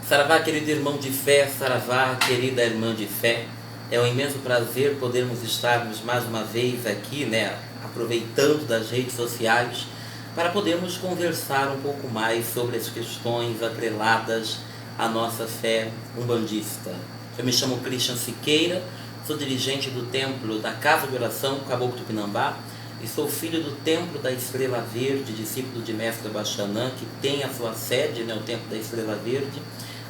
Saravá, querido irmão de fé, Saravá, querida irmã de fé, é um imenso prazer podermos estarmos mais uma vez aqui, aproveitando das redes sociais, para podermos conversar um pouco mais sobre as questões atreladas à nossa fé umbandista. Eu me chamo Christian Siqueira, sou dirigente do Templo da Casa de Oração Caboclo Tupinambá e sou filho do Templo da Estrela Verde, discípulo de Mestre Baxanã, que tem a sua sede, o Templo da Estrela Verde,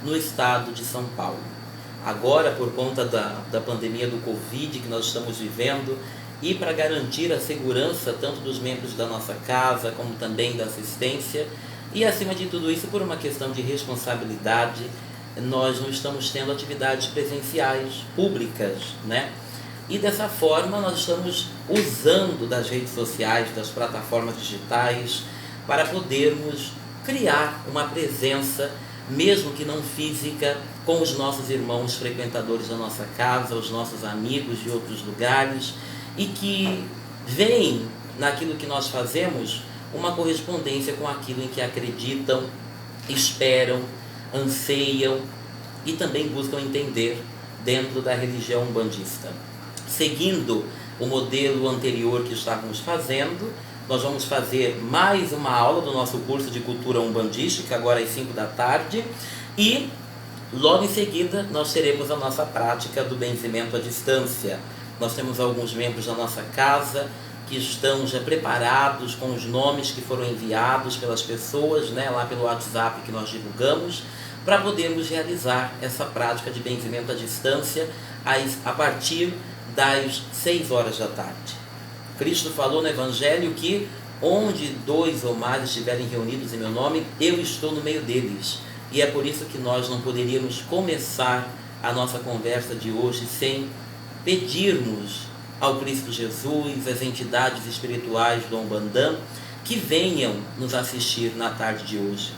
no estado de São Paulo. Agora, por conta da pandemia do Covid que nós estamos vivendo, e para garantir a segurança tanto dos membros da nossa casa, como também da assistência, e acima de tudo isso, por uma questão de responsabilidade, nós não estamos tendo atividades presenciais, públicas, E dessa forma nós estamos usando das redes sociais, das plataformas digitais, para podermos criar uma presença, mesmo que não física, com os nossos irmãos frequentadores da nossa casa, os nossos amigos de outros lugares, e que veem naquilo que nós fazemos uma correspondência com aquilo em que acreditam, esperam, anseiam e também buscam entender dentro da religião umbandista. Seguindo o modelo anterior que estávamos fazendo, nós vamos fazer mais uma aula do nosso curso de cultura umbandística, agora às 5 da tarde, e logo em seguida nós teremos a nossa prática do benzimento à distância. Nós temos alguns membros da nossa casa que estão já preparados com os nomes que foram enviados pelas pessoas, lá pelo WhatsApp que nós divulgamos, para podermos realizar essa prática de benzimento à distância a partir das 6 horas da tarde. Cristo falou no Evangelho que onde 2 ou mais estiverem reunidos em meu nome, eu estou no meio deles. E é por isso que nós não poderíamos começar a nossa conversa de hoje sem pedirmos ao Cristo Jesus, às entidades espirituais do Umbandã, que venham nos assistir na tarde de hoje.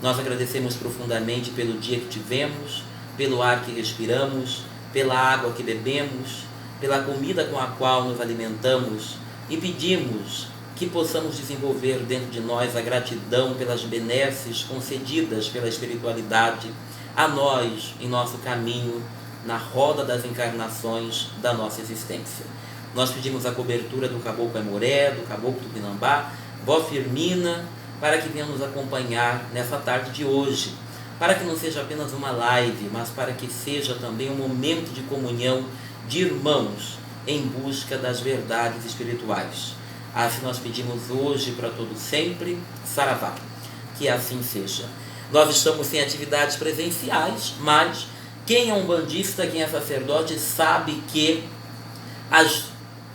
Nós agradecemos profundamente pelo dia que tivemos, pelo ar que respiramos, pela água que bebemos, pela comida com a qual nos alimentamos, e pedimos que possamos desenvolver dentro de nós a gratidão pelas benesses concedidas pela espiritualidade a nós em nosso caminho na roda das encarnações da nossa existência. Nós pedimos a cobertura do Caboclo Aimoré, do Caboclo Tupinambá, Vó Firmina, para que venha nos acompanhar nessa tarde de hoje, para que não seja apenas uma live, mas para que seja também um momento de comunhão de irmãos em busca das verdades espirituais. Assim nós pedimos hoje para todo sempre, Saravá, que assim seja. Nós estamos sem atividades presenciais, mas quem é umbandista, quem é sacerdote, sabe que as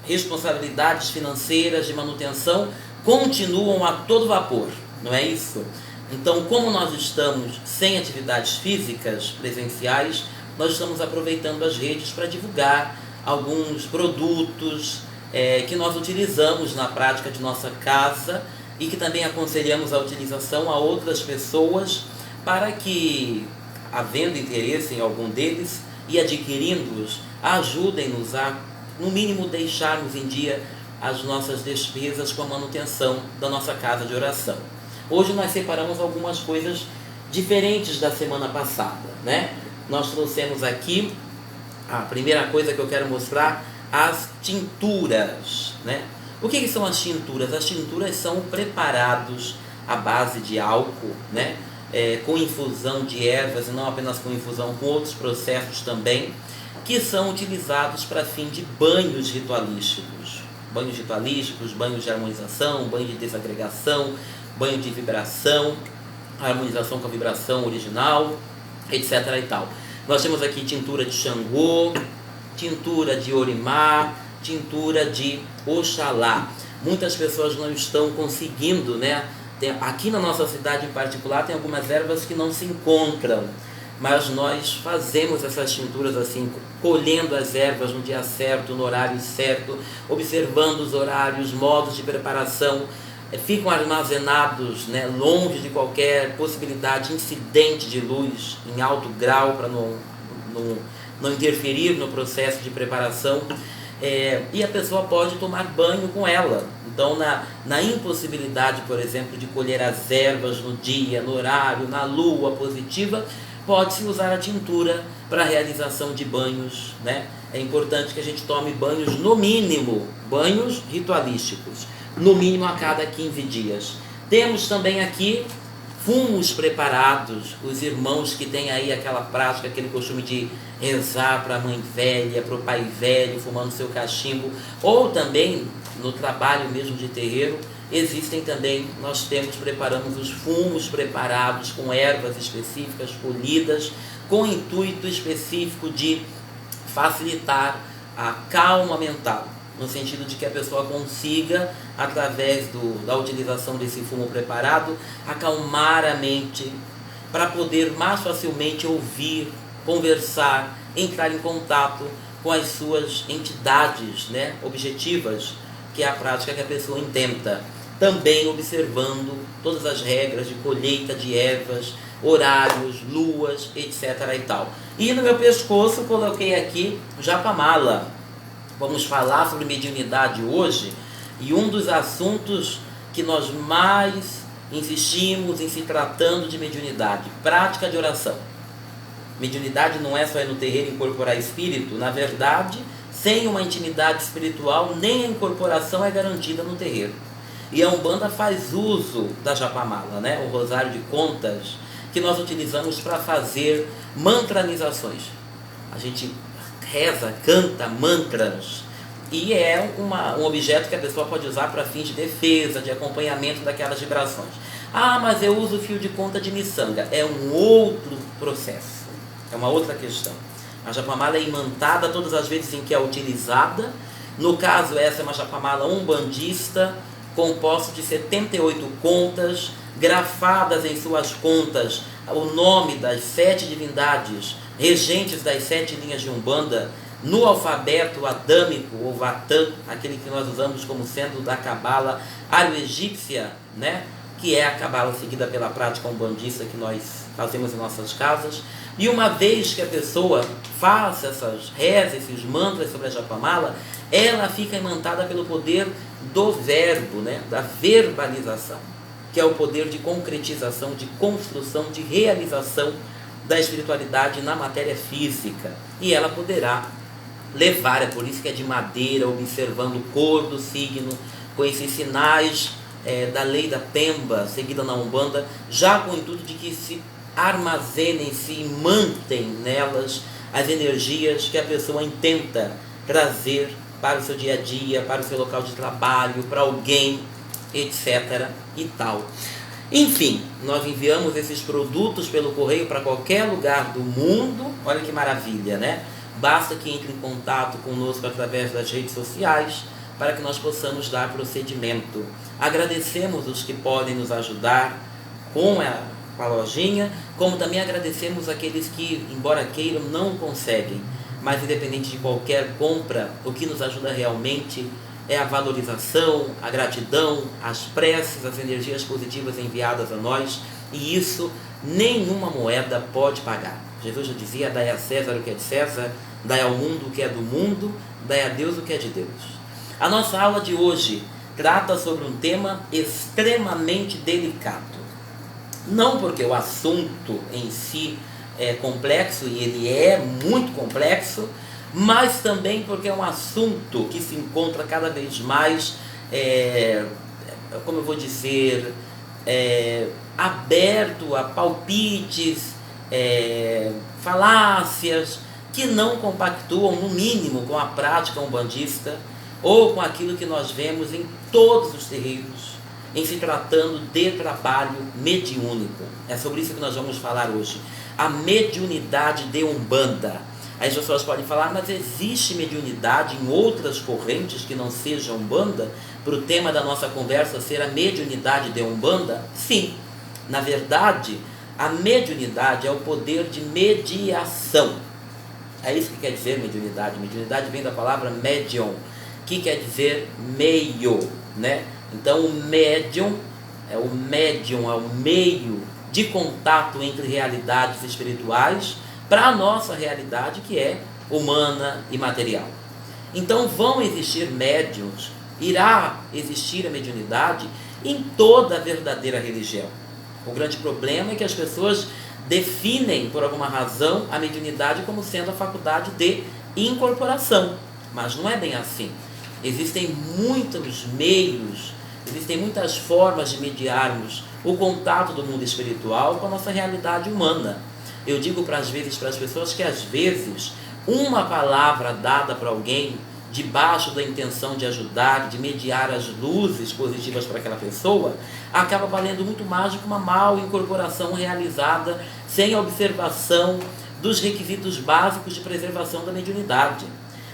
responsabilidades financeiras de manutenção continuam a todo vapor, não é isso? Então, como nós estamos sem atividades físicas presenciais, nós estamos aproveitando as redes para divulgar alguns produtos que nós utilizamos na prática de nossa casa e que também aconselhamos a utilização a outras pessoas para que, havendo interesse em algum deles e adquirindo-os, ajudem-nos a, no mínimo, deixarmos em dia as nossas despesas com a manutenção da nossa casa de oração. Hoje nós separamos algumas coisas diferentes da semana passada, Nós trouxemos aqui, a primeira coisa que eu quero mostrar, as tinturas, O que são as tinturas? As tinturas são preparados à base de álcool, com infusão de ervas, e não apenas com infusão, com outros processos também, que são utilizados para fim de banhos ritualísticos. Banhos ritualísticos, banhos de harmonização, banho de desagregação, banho de vibração, harmonização com a vibração original, etc. e tal. Nós temos aqui tintura de Xangô, tintura de Orimá, tintura de Oxalá. Muitas pessoas não estão conseguindo, aqui na nossa cidade em particular tem algumas ervas que não se encontram, mas nós fazemos essas tinturas assim, colhendo as ervas no dia certo, no horário certo, observando os horários, modos de preparação, ficam armazenados longe de qualquer possibilidade, incidente de luz em alto grau, para não interferir no processo de preparação, e a pessoa pode tomar banho com ela. Então, na impossibilidade, por exemplo, de colher as ervas no dia, no horário, na lua positiva, pode-se usar a tintura para a realização de banhos, né? É importante que a gente tome banhos, no mínimo, banhos ritualísticos, no mínimo a cada 15 dias. Temos também aqui fumos preparados, os irmãos que têm aí aquela prática, aquele costume de rezar para a mãe velha, para o pai velho, fumando seu cachimbo, ou também no trabalho mesmo de terreiro, existem também, preparamos os fumos preparados com ervas específicas, polidas, com intuito específico de facilitar a calma mental, no sentido de que a pessoa consiga, através da utilização desse fumo preparado, acalmar a mente, para poder mais facilmente ouvir, conversar, entrar em contato com as suas entidades, né, objetivas, que é a prática que a pessoa intenta. Também observando todas as regras de colheita de ervas, horários, luas, etc. e tal. E no meu pescoço coloquei aqui japamala. Vamos falar sobre mediunidade hoje, e um dos assuntos que nós mais insistimos em se tratando de mediunidade, prática de oração. Mediunidade não é só ir no terreiro incorporar espírito, na verdade, sem uma intimidade espiritual, nem a incorporação é garantida no terreiro. E a Umbanda faz uso da japamala, né? O rosário de contas, que nós utilizamos para fazer mantranizações. A gente reza, canta mantras, e é um objeto que a pessoa pode usar para fins de defesa, de acompanhamento daquelas vibrações. Ah, mas eu uso fio de conta de miçanga. É um outro processo, é uma outra questão. A japamala é imantada todas as vezes em que é utilizada. No caso, essa é uma japamala umbandista, composta de 78 contas, grafadas em suas contas o nome das 7 divindades regentes das 7 linhas de Umbanda, no alfabeto adâmico ou vatã, aquele que nós usamos como sendo da cabala ario-egípcia, né? Que é a cabala seguida pela prática umbandista que nós fazemos em nossas casas. E uma vez que a pessoa faça essas rezas, esses mantras sobre a japamala, ela fica imantada pelo poder do verbo, né? Da verbalização, que é o poder de concretização, de construção, de realização da espiritualidade na matéria física. E ela poderá levar, é por isso que é de madeira, observando cor do signo, com esses sinais da lei da Pemba, seguida na Umbanda, já com o intuito de que se armazenem, se mantem nelas as energias que a pessoa intenta trazer para o seu dia a dia, para o seu local de trabalho, para alguém, etc. e tal. Enfim, nós enviamos esses produtos pelo correio para qualquer lugar do mundo. Olha que maravilha, né? Basta que entre em contato conosco através das redes sociais para que nós possamos dar procedimento. Agradecemos os que podem nos ajudar com a lojinha, como também agradecemos aqueles que, embora queiram, não conseguem. Mas independente de qualquer compra, o que nos ajuda realmente é a valorização, a gratidão, as preces, as energias positivas enviadas a nós, e isso nenhuma moeda pode pagar. Jesus já dizia: dai a César o que é de César, dai ao mundo o que é do mundo, dai a Deus o que é de Deus. A nossa aula de hoje trata sobre um tema extremamente delicado. Não porque o assunto em si é complexo, e ele é muito complexo, mas também porque é um assunto que se encontra cada vez mais, como eu vou dizer, aberto a palpites, falácias, que não compactuam, no mínimo, com a prática umbandista, ou com aquilo que nós vemos em todos os terreiros, em se tratando de trabalho mediúnico. É sobre isso que nós vamos falar hoje. A mediunidade de Umbanda. As pessoas podem falar: mas existe mediunidade em outras correntes que não sejam Umbanda? Para o tema da nossa conversa ser a mediunidade de Umbanda? Sim. Na verdade, a mediunidade é o poder de mediação. É isso que quer dizer mediunidade. Mediunidade vem da palavra medium, que quer dizer meio, né? Então o médium é o meio de contato entre realidades espirituais para a nossa realidade, que é humana e material. Então vão existir médiuns, irá existir a mediunidade em toda a verdadeira religião. O grande problema é que as pessoas definem, por alguma razão, a mediunidade como sendo a faculdade de incorporação. Mas não é bem assim. Existem muitos meios, existem muitas formas de mediarmos o contato do mundo espiritual com a nossa realidade humana. Eu digo às vezes para as pessoas que às vezes uma palavra dada para alguém debaixo da intenção de ajudar, de mediar as luzes positivas para aquela pessoa, acaba valendo muito mais do que uma mal incorporação realizada sem a observação dos requisitos básicos de preservação da mediunidade.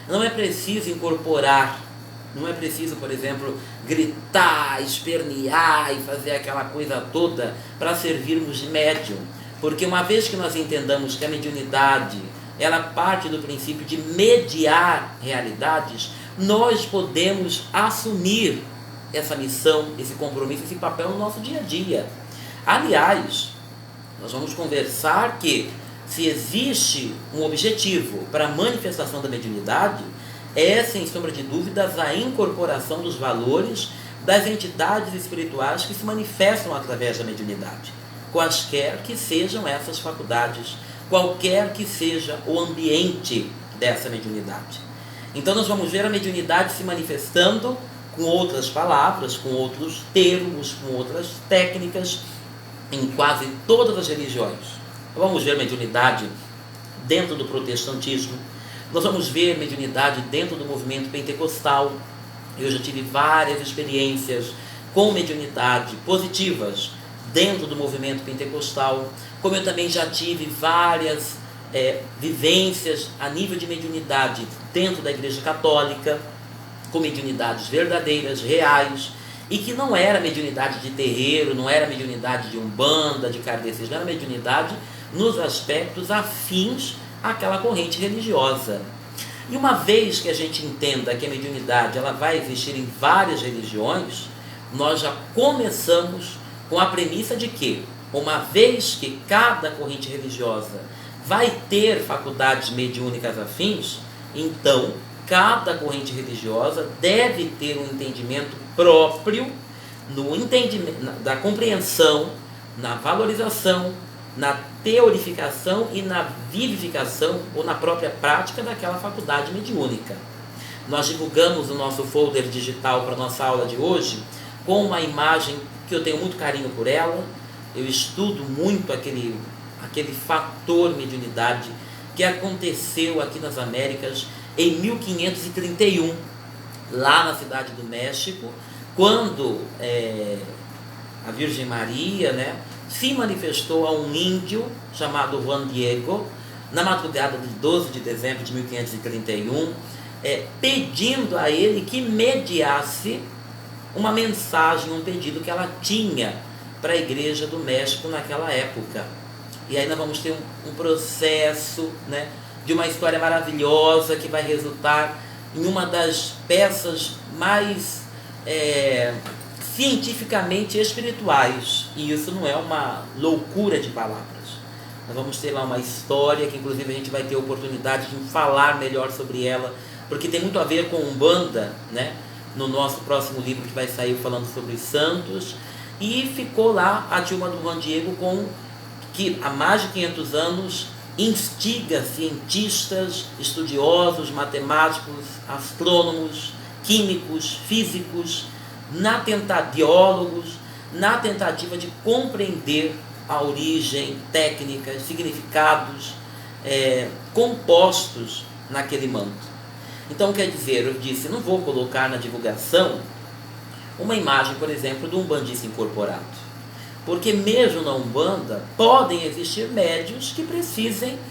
Não é preciso incorporar, não é preciso, por exemplo, gritar, espernear e fazer aquela coisa toda para servirmos de médium. Porque uma vez que nós entendamos que a mediunidade ela parte do princípio de mediar realidades, nós podemos assumir essa missão, esse compromisso, esse papel no nosso dia a dia. Aliás, nós vamos conversar que se existe um objetivo para a manifestação da mediunidade, é, sem sombra de dúvidas, a incorporação dos valores das entidades espirituais que se manifestam através da mediunidade, quaisquer que sejam essas faculdades, qualquer que seja o ambiente dessa mediunidade. Então nós vamos ver a mediunidade se manifestando com outras palavras, com outros termos, com outras técnicas, em quase todas as religiões. Vamos ver mediunidade dentro do protestantismo, nós vamos ver mediunidade dentro do movimento pentecostal. Eu já tive várias experiências com mediunidade positivas dentro do movimento pentecostal, como eu também já tive várias vivências a nível de mediunidade dentro da Igreja Católica, com mediunidades verdadeiras, reais, e que não era mediunidade de terreiro, não era mediunidade de umbanda, de kardecismo, era mediunidade nos aspectos afins àquela corrente religiosa. E uma vez que a gente entenda que a mediunidade ela vai existir em várias religiões, nós já começamos com a premissa de que, uma vez que cada corrente religiosa vai ter faculdades mediúnicas afins, então cada corrente religiosa deve ter um entendimento próprio no entendimento da compreensão, na valorização, na teorificação e na vivificação ou na própria prática daquela faculdade mediúnica. Nós divulgamos o nosso folder digital para a nossa aula de hoje com uma imagem que eu tenho muito carinho por ela. Eu estudo muito aquele fator mediunidade que aconteceu aqui nas Américas em 1531, lá na cidade do México, quando a Virgem Maria, se manifestou a um índio chamado Juan Diego, na madrugada de 12 de dezembro de 1531, pedindo a ele que mediasse uma mensagem, um pedido que ela tinha para a Igreja do México naquela época. E aí nós vamos ter um processo, de uma história maravilhosa que vai resultar em uma das peças mais cientificamente espirituais. E isso não é uma loucura de palavras. Nós vamos ter lá uma história que inclusive a gente vai ter a oportunidade de falar melhor sobre ela, porque tem muito a ver com Umbanda, no nosso próximo livro que vai sair falando sobre os santos. E ficou lá a turma do Juan Diego que há mais de 500 anos instiga cientistas, estudiosos, matemáticos, astrônomos, químicos, físicos, biólogos, na tentativa de compreender a origem, técnicas, significados compostos naquele manto. Então, quer dizer, eu disse, não vou colocar na divulgação uma imagem, por exemplo, de um umbandista incorporado. Porque mesmo na Umbanda, podem existir médiuns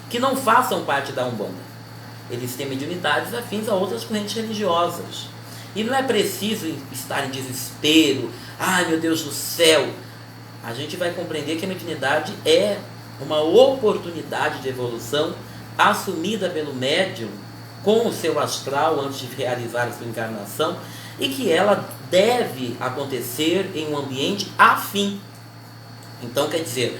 que não façam parte da Umbanda. Eles têm mediunidades afins a outras correntes religiosas. E não é preciso estar em desespero, ai meu Deus do céu. A gente vai compreender que a mediunidade é uma oportunidade de evolução assumida pelo médium com o seu astral antes de realizar a sua encarnação, e que ela deve acontecer em um ambiente afim. Então quer dizer,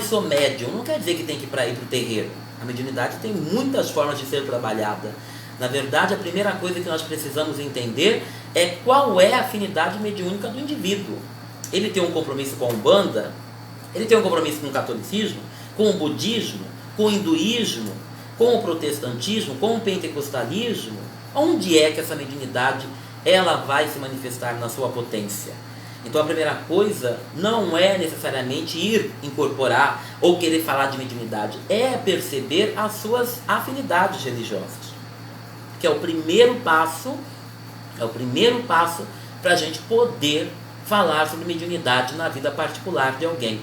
sou médium, não quer dizer que tem que ir para o terreiro. A mediunidade tem muitas formas de ser trabalhada. Na verdade, a primeira coisa que nós precisamos entender é qual é a afinidade mediúnica do indivíduo. Ele tem um compromisso com a Umbanda, ele tem um compromisso com o catolicismo, com o budismo, com o hinduísmo, com o protestantismo, com o pentecostalismo? Onde é que essa mediunidade ela vai se manifestar na sua potência? Então a primeira coisa não é necessariamente ir incorporar ou querer falar de mediunidade, é perceber as suas afinidades religiosas, que é o primeiro passo para a gente poder falar sobre mediunidade na vida particular de alguém.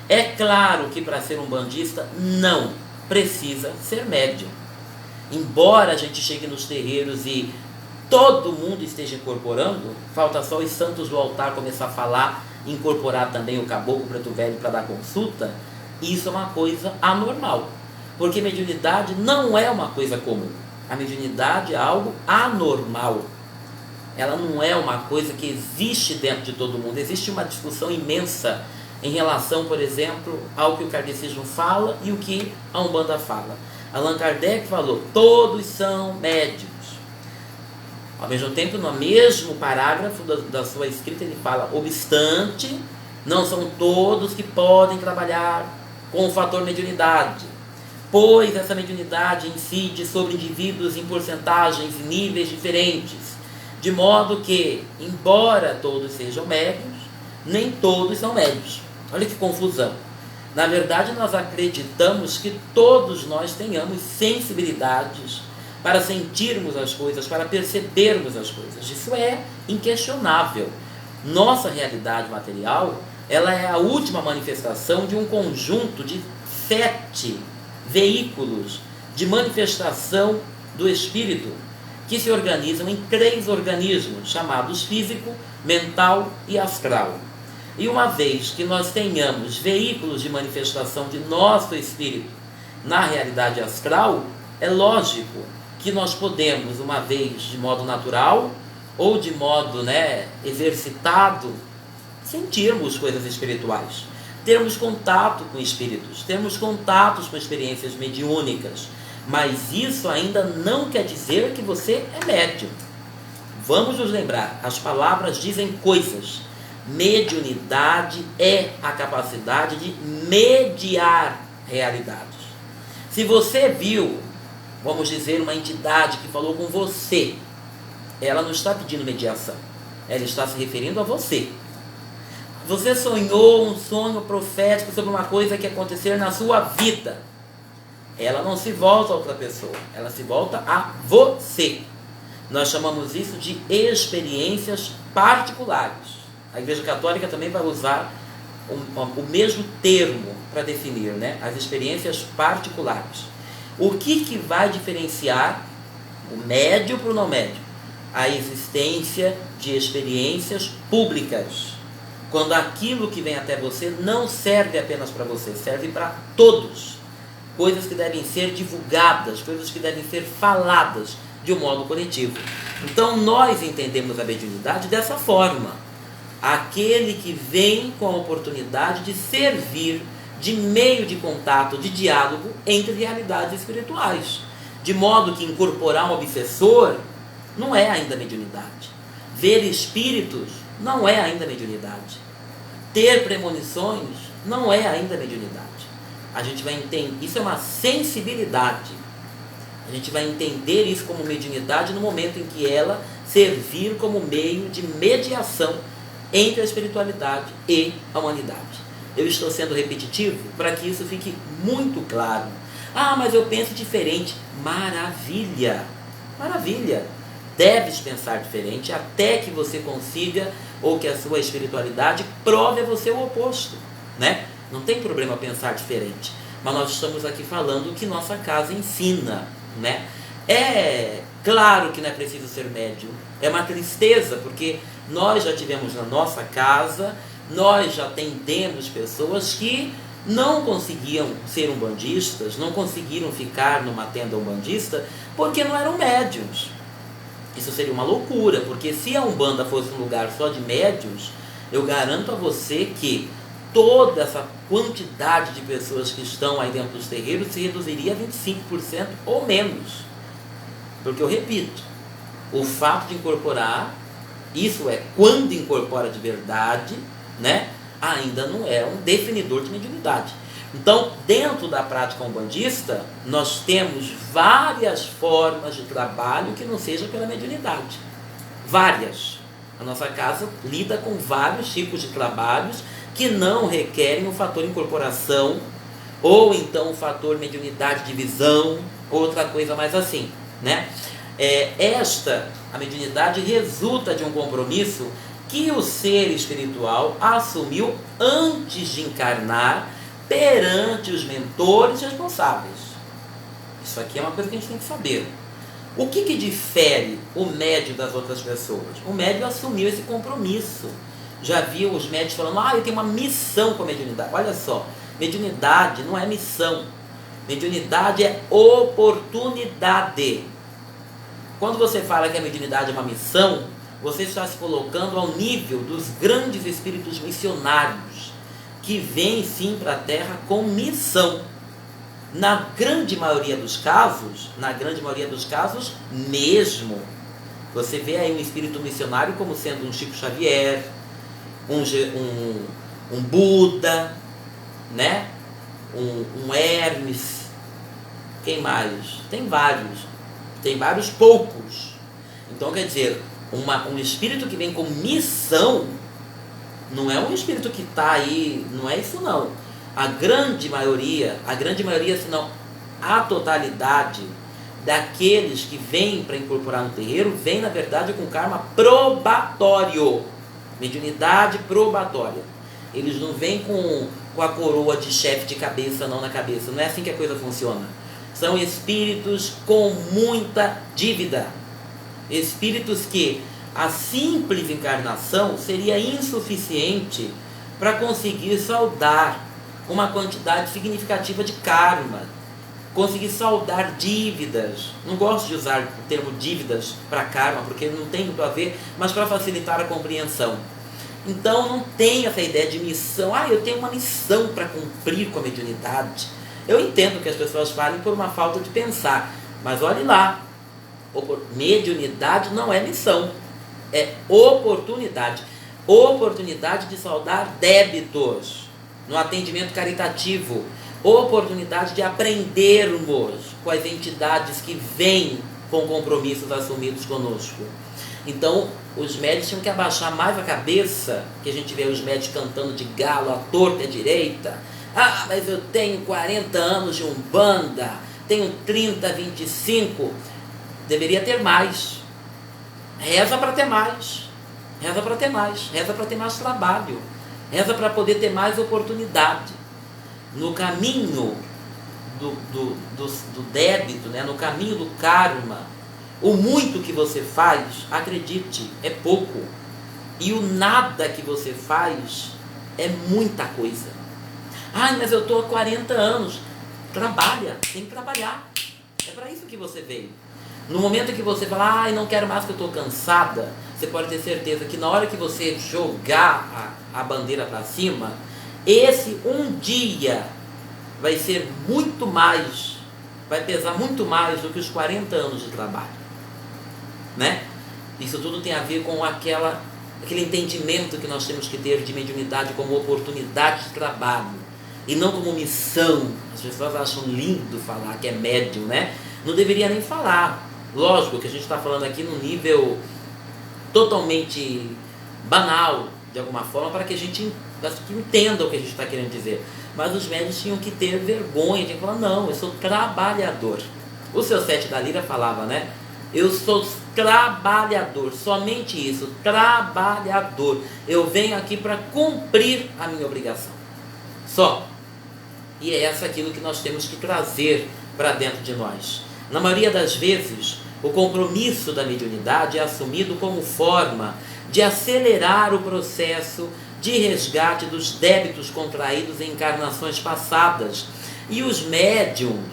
É claro que para ser um bandista não precisa ser médium. Embora a gente chegue nos terreiros e todo mundo esteja incorporando, falta só os santos do altar começar a falar, incorporar também o caboclo preto velho para dar consulta. Isso é uma coisa anormal, porque mediunidade não é uma coisa comum. A mediunidade é algo anormal. Ela não é uma coisa que existe dentro de todo mundo. Existe uma discussão imensa em relação, por exemplo, ao que o kardecismo fala e o que a Umbanda fala. Allan Kardec falou, todos são médiuns. Ao mesmo tempo, no mesmo parágrafo da sua escrita, ele fala, obstante, não são todos que podem trabalhar com o fator mediunidade, pois essa mediunidade incide sobre indivíduos em porcentagens e níveis diferentes, de modo que, embora todos sejam médiuns, nem todos são médiuns. Olha que confusão. Na verdade, nós acreditamos que todos nós tenhamos sensibilidades para sentirmos as coisas, para percebermos as coisas. Isso é inquestionável. Nossa realidade material, ela é a última manifestação de um conjunto de 7 veículos de manifestação do espírito, que se organizam em 3 organismos, chamados físico, mental e astral. E uma vez que nós tenhamos veículos de manifestação de nosso espírito na realidade astral, é lógico que nós podemos, uma vez de modo natural ou de modo exercitado, sentirmos coisas espirituais, termos contato com espíritos, termos contatos com experiências mediúnicas, mas isso ainda não quer dizer que você é médium. Vamos nos lembrar, as palavras dizem coisas. Mediunidade é a capacidade de mediar realidades. Se você viu, vamos dizer, uma entidade que falou com você, ela não está pedindo mediação, ela está se referindo a você. Você sonhou um sonho profético sobre uma coisa que acontecer na sua vida. Ela não se volta a outra pessoa, ela se volta a você. Nós chamamos isso de experiências particulares. A Igreja Católica também vai usar o mesmo termo para definir, as experiências particulares. O que vai diferenciar o médio para o não médio? A existência de experiências públicas. Quando aquilo que vem até você não serve apenas para você, serve para todos. Coisas que devem ser divulgadas, coisas que devem ser faladas de um modo coletivo. Então nós entendemos a mediunidade dessa forma. Aquele que vem com a oportunidade de servir de meio de contato, de diálogo entre realidades espirituais. De modo que incorporar um obsessor não é ainda mediunidade. Ver espíritos não é ainda mediunidade. Ter premonições não é ainda mediunidade. A gente vai entender, isso é uma sensibilidade. A gente vai entender isso como mediunidade no momento em que ela servir como meio de mediação entre a espiritualidade e a humanidade. Eu estou sendo repetitivo para que isso fique muito claro. Ah, mas eu penso diferente. Maravilha! Maravilha! Deves pensar diferente até que você consiga, ou que a sua espiritualidade prove a você o oposto, Não tem problema pensar diferente. Mas nós estamos aqui falando o que nossa casa ensina, É claro que não é preciso ser médium. É uma tristeza, porque nós já tivemos na nossa casa, nós já atendemos pessoas que não conseguiam ser umbandistas, não conseguiram ficar numa tenda umbandista, porque não eram médiums. Isso seria uma loucura, porque se a Umbanda fosse um lugar só de médiums, eu garanto a você que toda essa quantidade de pessoas que estão aí dentro dos terreiros se reduziria a 25% ou menos. Porque eu repito, o fato de incorporar, isso é, quando incorpora de verdade, ainda não é um definidor de mediunidade. Então, dentro da prática umbandista, nós temos várias formas de trabalho que não seja pela mediunidade. Várias. A nossa casa lida com vários tipos de trabalhos que não requerem o fator incorporação, ou então o fator mediunidade de visão, outra coisa mais assim, né? A mediunidade resulta de um compromisso que o ser espiritual assumiu antes de encarnar perante os mentores responsáveis. Isso aqui é uma coisa que a gente tem que saber. O que difere o médium das outras pessoas? O médium assumiu esse compromisso. Já viu os médios falando, eu tenho uma missão com a mediunidade. Olha só, mediunidade não é missão. Mediunidade é oportunidade. Quando você fala que a mediunidade é uma missão, você está se colocando ao nível dos grandes espíritos missionários, que vêm sim para a Terra com missão. Na grande maioria dos casos mesmo, você vê aí um espírito missionário como sendo um Chico Xavier, um Buda, né? um Hermes, quem mais? Tem vários poucos. Então quer dizer, um espírito que vem com missão não é um espírito que está aí, não é isso não. A grande maioria, senão a totalidade daqueles que vêm para incorporar no terreiro, vem na verdade com karma probatório, mediunidade probatória. Eles não vêm com a coroa de chefe de cabeça não na cabeça, não é assim que a coisa funciona. São espíritos com muita dívida, espíritos que a simples encarnação seria insuficiente para conseguir saldar uma quantidade significativa de karma, conseguir saldar dívidas. Não gosto de usar o termo dívidas para karma, porque não tem muito a ver, mas para facilitar a compreensão. Então não tem essa ideia de missão, eu tenho uma missão para cumprir com a mediunidade. Eu entendo que as pessoas falem por uma falta de pensar, mas olhe lá, mediunidade não é missão, é oportunidade. Oportunidade de saldar débitos no atendimento caritativo, oportunidade de aprendermos com as entidades que vêm com compromissos assumidos conosco. Então, os médios tinham que abaixar mais a cabeça, que a gente vê os médios cantando de galo à torta e à direita. Mas eu tenho 40 anos de Umbanda, tenho 30, 25. Deveria ter mais. Reza para ter mais. Reza para ter mais. Reza para ter mais trabalho. Reza para poder ter mais oportunidade. No caminho do débito, né? No caminho do karma, o muito que você faz, acredite, é pouco. E o nada que você faz é muita coisa. Mas eu estou há 40 anos. Trabalha, tem que trabalhar. É para isso que você veio. No momento que você fala, não quero mais que eu estou cansada, você pode ter certeza que na hora que você jogar a bandeira para cima, esse um dia vai ser muito mais, vai pesar muito mais do que os 40 anos de trabalho, né? Isso tudo tem a ver com aquele entendimento que nós temos que ter de mediunidade como oportunidade de trabalho e não como missão. As pessoas acham lindo falar que é médium, né? Não deveria nem falar. Lógico que a gente está falando aqui num nível totalmente banal, de alguma forma, para que a gente entenda o que a gente está querendo dizer. Mas os médios tinham que ter vergonha, tinham que falar, não, eu sou trabalhador. O seu Sete da Lira falava, né? Eu sou trabalhador, somente isso, trabalhador. Eu venho aqui para cumprir a minha obrigação. Só. E é aquilo que nós temos que trazer para dentro de nós. Na maioria das vezes, o compromisso da mediunidade é assumido como forma de acelerar o processo de resgate dos débitos contraídos em encarnações passadas. E os médiuns,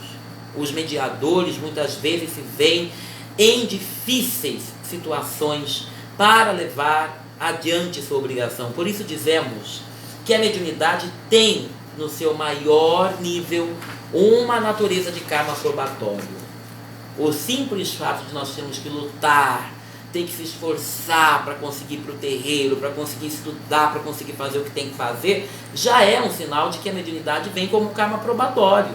os mediadores, muitas vezes se veem em difíceis situações para levar adiante sua obrigação. Por isso dizemos que a mediunidade tem, no seu maior nível, uma natureza de karma probatório. O simples fato de nós termos que lutar tem que se esforçar para conseguir ir para o terreiro, para conseguir estudar, para conseguir fazer o que tem que fazer, já é um sinal de que a mediunidade vem como karma probatório.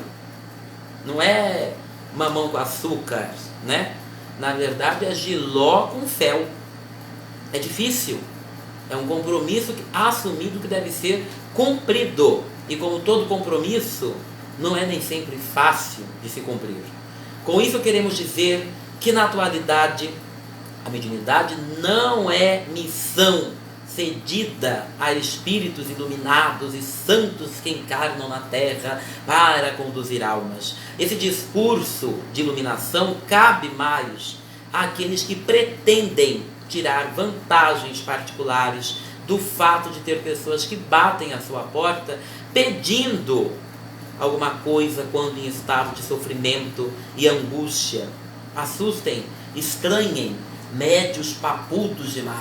Não é mamão com açúcar, né? Na verdade é jiló com fel. É difícil. É um compromisso assumido que deve ser cumprido. E como todo compromisso, não é nem sempre fácil de se cumprir. Com isso queremos dizer que na atualidade a mediunidade não é missão cedida a espíritos iluminados e santos que encarnam na Terra para conduzir almas. Esse discurso de iluminação cabe mais àqueles que pretendem tirar vantagens particulares do fato de ter pessoas que batem à sua porta pedindo alguma coisa quando em estado de sofrimento e angústia. Assustem, estranhem médios papudos demais,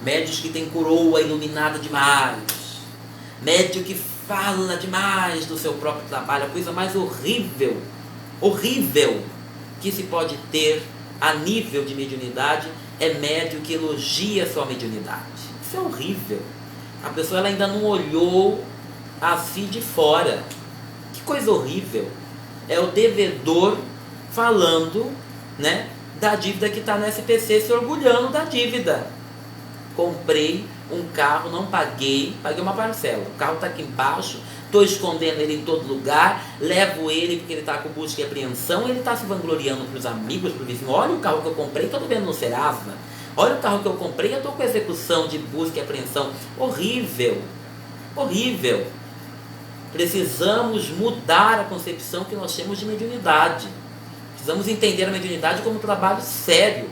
médios que têm coroa iluminada demais, médio que fala demais do seu próprio trabalho. A coisa mais horrível que se pode ter a nível de mediunidade é médio que elogia sua mediunidade. Isso é horrível. A pessoa ela ainda não olhou a si de fora. Que coisa horrível. É o devedor falando, né, da dívida que está no SPC, se orgulhando da dívida. Comprei um carro, não paguei uma parcela. O carro está aqui embaixo, estou escondendo ele em todo lugar, levo ele porque ele está com busca e apreensão, ele está se vangloriando para os amigos, para o vizinho. Olha o carro que eu comprei, estou vendo no Serasa. Olha o carro que eu comprei, eu estou com execução de busca e apreensão. Horrível, horrível. Precisamos mudar a concepção que nós temos de mediunidade. Precisamos entender a mediunidade como um trabalho sério,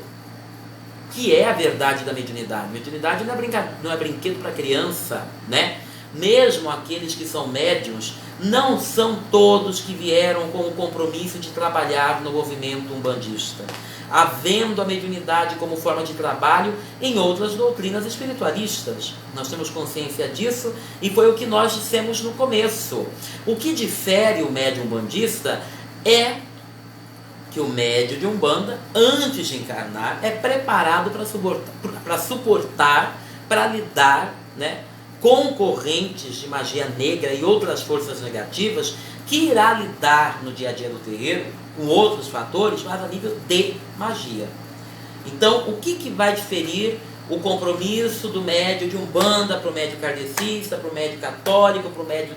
que é a verdade da mediunidade. Mediunidade não é brinquedo para criança, né? Mesmo aqueles que são médiuns, não são todos que vieram com o compromisso de trabalhar no movimento umbandista, havendo a mediunidade como forma de trabalho em outras doutrinas espiritualistas. Nós temos consciência disso e foi o que nós dissemos no começo. O que difere o médium umbandista é que o médium de Umbanda, antes de encarnar, é preparado para suportar, para lidar, né, com correntes de magia negra e outras forças negativas, que irá lidar no dia a dia do terreiro com outros fatores, mas a nível de magia. Então, o que vai diferir o compromisso do médium de Umbanda para o médium kardecista, para o médium católico, para o médium...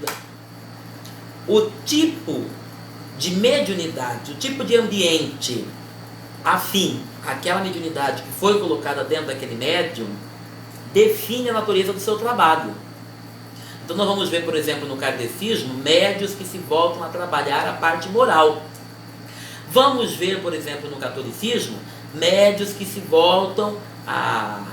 O tipo de mediunidade, o tipo de ambiente afim àquela mediunidade que foi colocada dentro daquele médium, define a natureza do seu trabalho. Então nós vamos ver, por exemplo, no kardecismo, médios que se voltam a trabalhar a parte moral. Vamos ver, por exemplo, no catolicismo, médios que se voltam a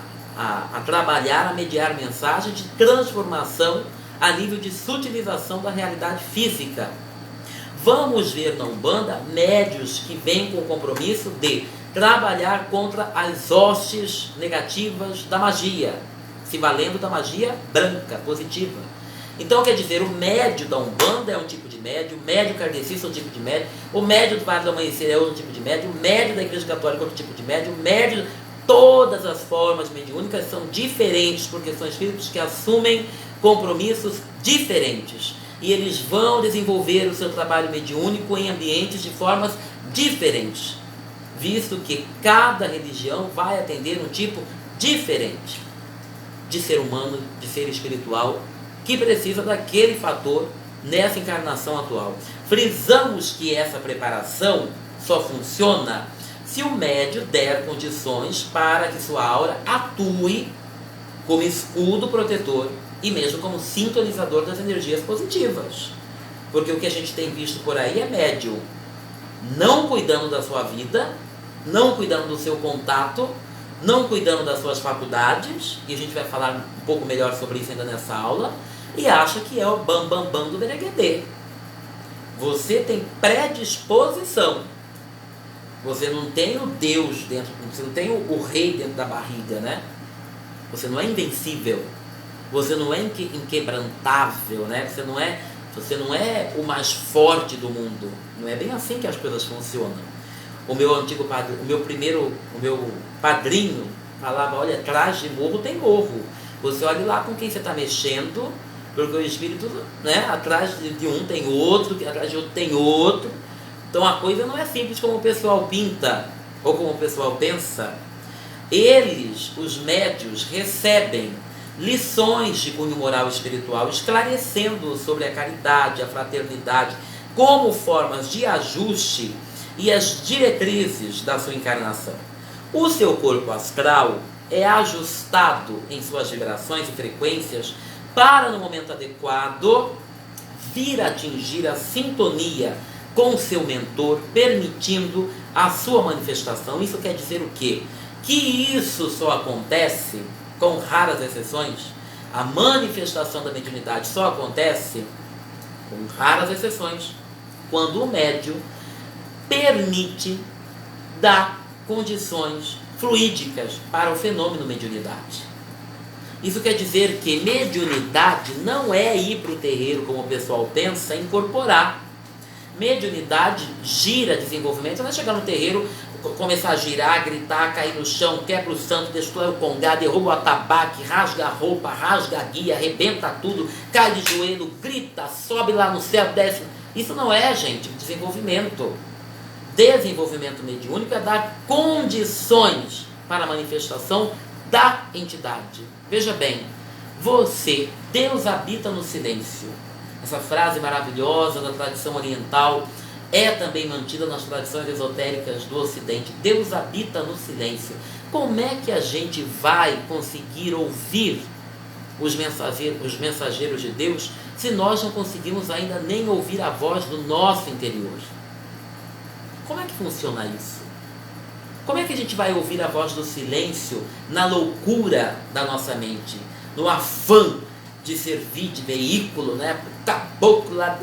trabalhar, a mediar mensagem de transformação a nível de sutilização da realidade física. Vamos ver na Umbanda médios que vêm com o compromisso de trabalhar contra as hostes negativas da magia, se valendo da magia branca, positiva. Então, quer dizer, o médio da Umbanda é um tipo de médio, o médio kardecista é um tipo de médio, o médio do Vale do Amanhecer é outro tipo de médio, o médio da Igreja Católica é outro tipo de médio, o médio... Todas as formas mediúnicas são diferentes, porque são espíritos que assumem compromissos diferentes. E eles vão desenvolver o seu trabalho mediúnico em ambientes de formas diferentes, visto que cada religião vai atender um tipo diferente de ser humano, de ser espiritual, que precisa daquele fator nessa encarnação atual. Frisamos que essa preparação só funciona se o médium der condições para que sua aura atue como escudo protetor e mesmo como sintonizador das energias positivas. Porque o que a gente tem visto por aí é médium não cuidando da sua vida, não cuidando do seu contato, não cuidando das suas faculdades, e a gente vai falar um pouco melhor sobre isso ainda nessa aula, e acha que é o bam do Bereguedê. Você tem predisposição. Você não tem o Deus dentro, você não tem o rei dentro da barriga, né? Você não é invencível. Você não é inquebrantável, né? Você não é o mais forte do mundo. Não é bem assim que as coisas funcionam. O meu antigo padrinho, o meu padrinho falava, olha, atrás de morro tem morro. Você olha lá com quem você está mexendo, porque o espírito, né, atrás de um tem outro, atrás de outro tem outro. Então a coisa não é simples como o pessoal pinta, ou como o pessoal pensa. Eles, os médios, recebem lições de cunho moral e espiritual, esclarecendo sobre a caridade, a fraternidade, como formas de ajuste e as diretrizes da sua encarnação. O seu corpo astral é ajustado em suas vibrações e frequências para, no momento adequado, vir atingir a sintonia com o seu mentor, permitindo a sua manifestação. Isso quer dizer o quê? Que isso só acontece, com raras exceções, a manifestação da mediunidade só acontece, com raras exceções, quando o médium permite dar condições fluídicas para o fenômeno mediunidade. Isso quer dizer que mediunidade não é ir para o terreiro, como o pessoal pensa, incorporar. Mediunidade gira desenvolvimento, não é chegar no terreiro, começar a girar, gritar, cair no chão, quebra o santo, destrói o congá, derruba o atabaque, rasga a roupa, rasga a guia, arrebenta tudo, cai de joelho, grita, sobe lá no céu, desce. Isso não é, gente, desenvolvimento. Desenvolvimento mediúnico é dar condições para a manifestação da entidade. Veja bem, você, Deus habita no silêncio. Essa frase maravilhosa da tradição oriental é também mantida nas tradições esotéricas do Ocidente. Deus habita no silêncio. Como é que a gente vai conseguir ouvir os mensageiros de Deus se nós não conseguimos ainda nem ouvir a voz do nosso interior? Como é que funciona isso? Como é que a gente vai ouvir a voz do silêncio na loucura da nossa mente, no afã de servir de veículo, né, pro caboclo lá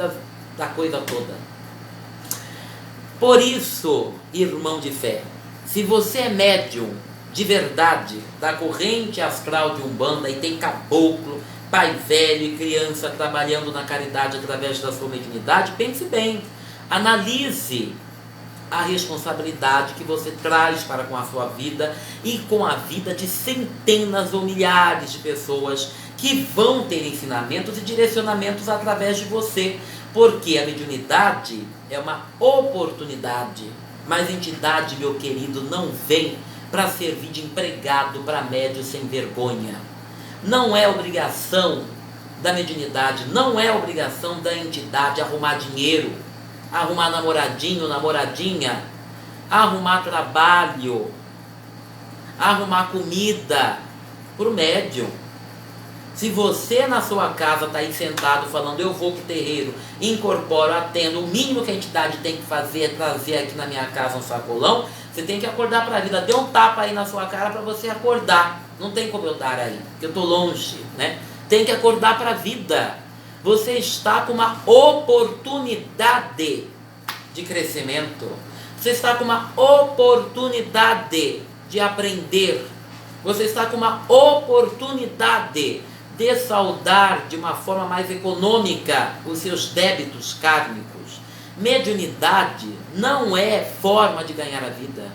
da coisa toda? Por isso, irmão de fé, se você é médium de verdade da corrente astral de Umbanda e tem caboclo, pai velho e criança trabalhando na caridade através da sua mediunidade, pense bem, analise a responsabilidade que você traz para com a sua vida e com a vida de centenas ou milhares de pessoas que vão ter ensinamentos e direcionamentos através de você, porque a mediunidade é uma oportunidade, mas entidade, meu querido, não vem para servir de empregado para médio sem vergonha. Não é obrigação da mediunidade, não é obrigação da entidade arrumar dinheiro, arrumar namoradinho, namoradinha, arrumar trabalho, arrumar comida para o médium. Se você na sua casa está aí sentado falando, eu vou para o terreiro, incorporo, atendo, o mínimo que a entidade tem que fazer é trazer aqui na minha casa um sacolão, você tem que acordar para a vida. Dê um tapa aí na sua cara para você acordar. Não tem como eu dar aí, porque eu estou longe, né? Tem que acordar para a vida. Você está com uma oportunidade de crescimento. Você está com uma oportunidade de aprender. Você está com uma oportunidade de saldar de uma forma mais econômica os seus débitos kármicos. Mediunidade não é forma de ganhar a vida.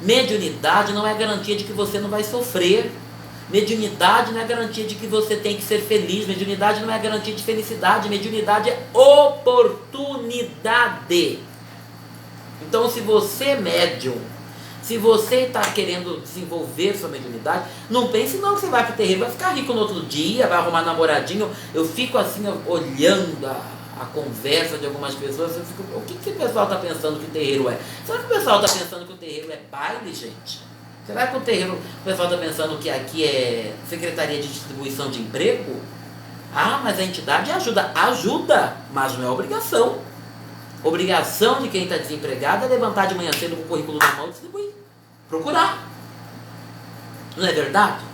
Mediunidade não é garantia de que você não vai sofrer. Mediunidade não é garantia de que você tem que ser feliz. Mediunidade não é garantia de felicidade. Mediunidade é oportunidade. Então, se você é médium, se você está querendo desenvolver sua mediunidade, não pense não que você vai para o terreiro, vai ficar rico no outro dia, vai arrumar namoradinho. Eu fico assim, olhando a conversa de algumas pessoas, eu fico, o que o pessoal está pensando que o terreiro é? Será que o pessoal está pensando que o terreiro é baile, gente? Será que o pessoal está pensando que aqui é Secretaria de Distribuição de Emprego? Ah, mas a entidade ajuda. Ajuda, mas não é obrigação. Obrigação de quem está desempregado é levantar de manhã cedo com o currículo na mão e distribuir. Procurar. Não é verdade?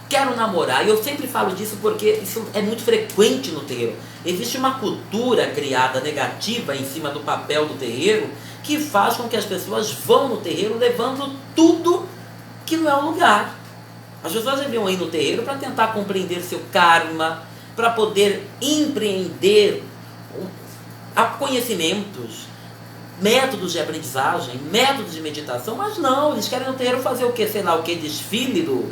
Quero namorar. E eu sempre falo disso porque isso é muito frequente no terreiro. Existe uma cultura criada negativa em cima do papel do terreiro que faz com que as pessoas vão no terreiro levando tudo que não é o lugar. As pessoas deviam ir no terreiro para tentar compreender seu karma, para poder empreender conhecimentos, métodos de aprendizagem, métodos de meditação, mas não, eles querem no terreiro fazer o que? Sei lá o que? Desfile do...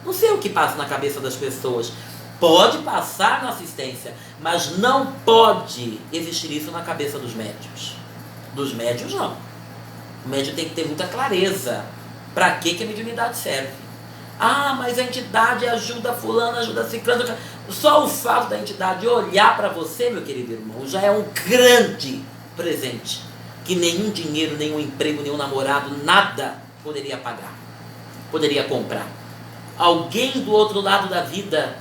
Não sei o que passa na cabeça das pessoas. Pode passar na assistência, mas não pode existir isso na cabeça dos médios. Dos médios, não. O médio tem que ter muita clareza. Para que a mediunidade serve? Ah, mas a entidade ajuda fulano, ajuda ciclano. Só o fato da entidade olhar para você, meu querido irmão, já é um grande presente que nenhum dinheiro, nenhum emprego, nenhum namorado, nada poderia pagar, poderia comprar. Alguém do outro lado da vida,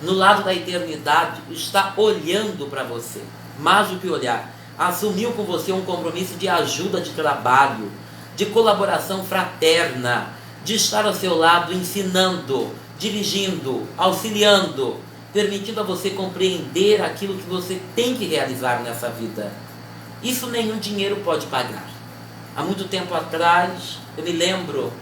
no lado da eternidade, está olhando para você. Mais do que olhar, assumiu com você um compromisso de ajuda de trabalho, de colaboração fraterna, de estar ao seu lado ensinando, dirigindo, auxiliando, permitindo a você compreender aquilo que você tem que realizar nessa vida. Isso nenhum dinheiro pode pagar. Há muito tempo atrás, eu me lembro,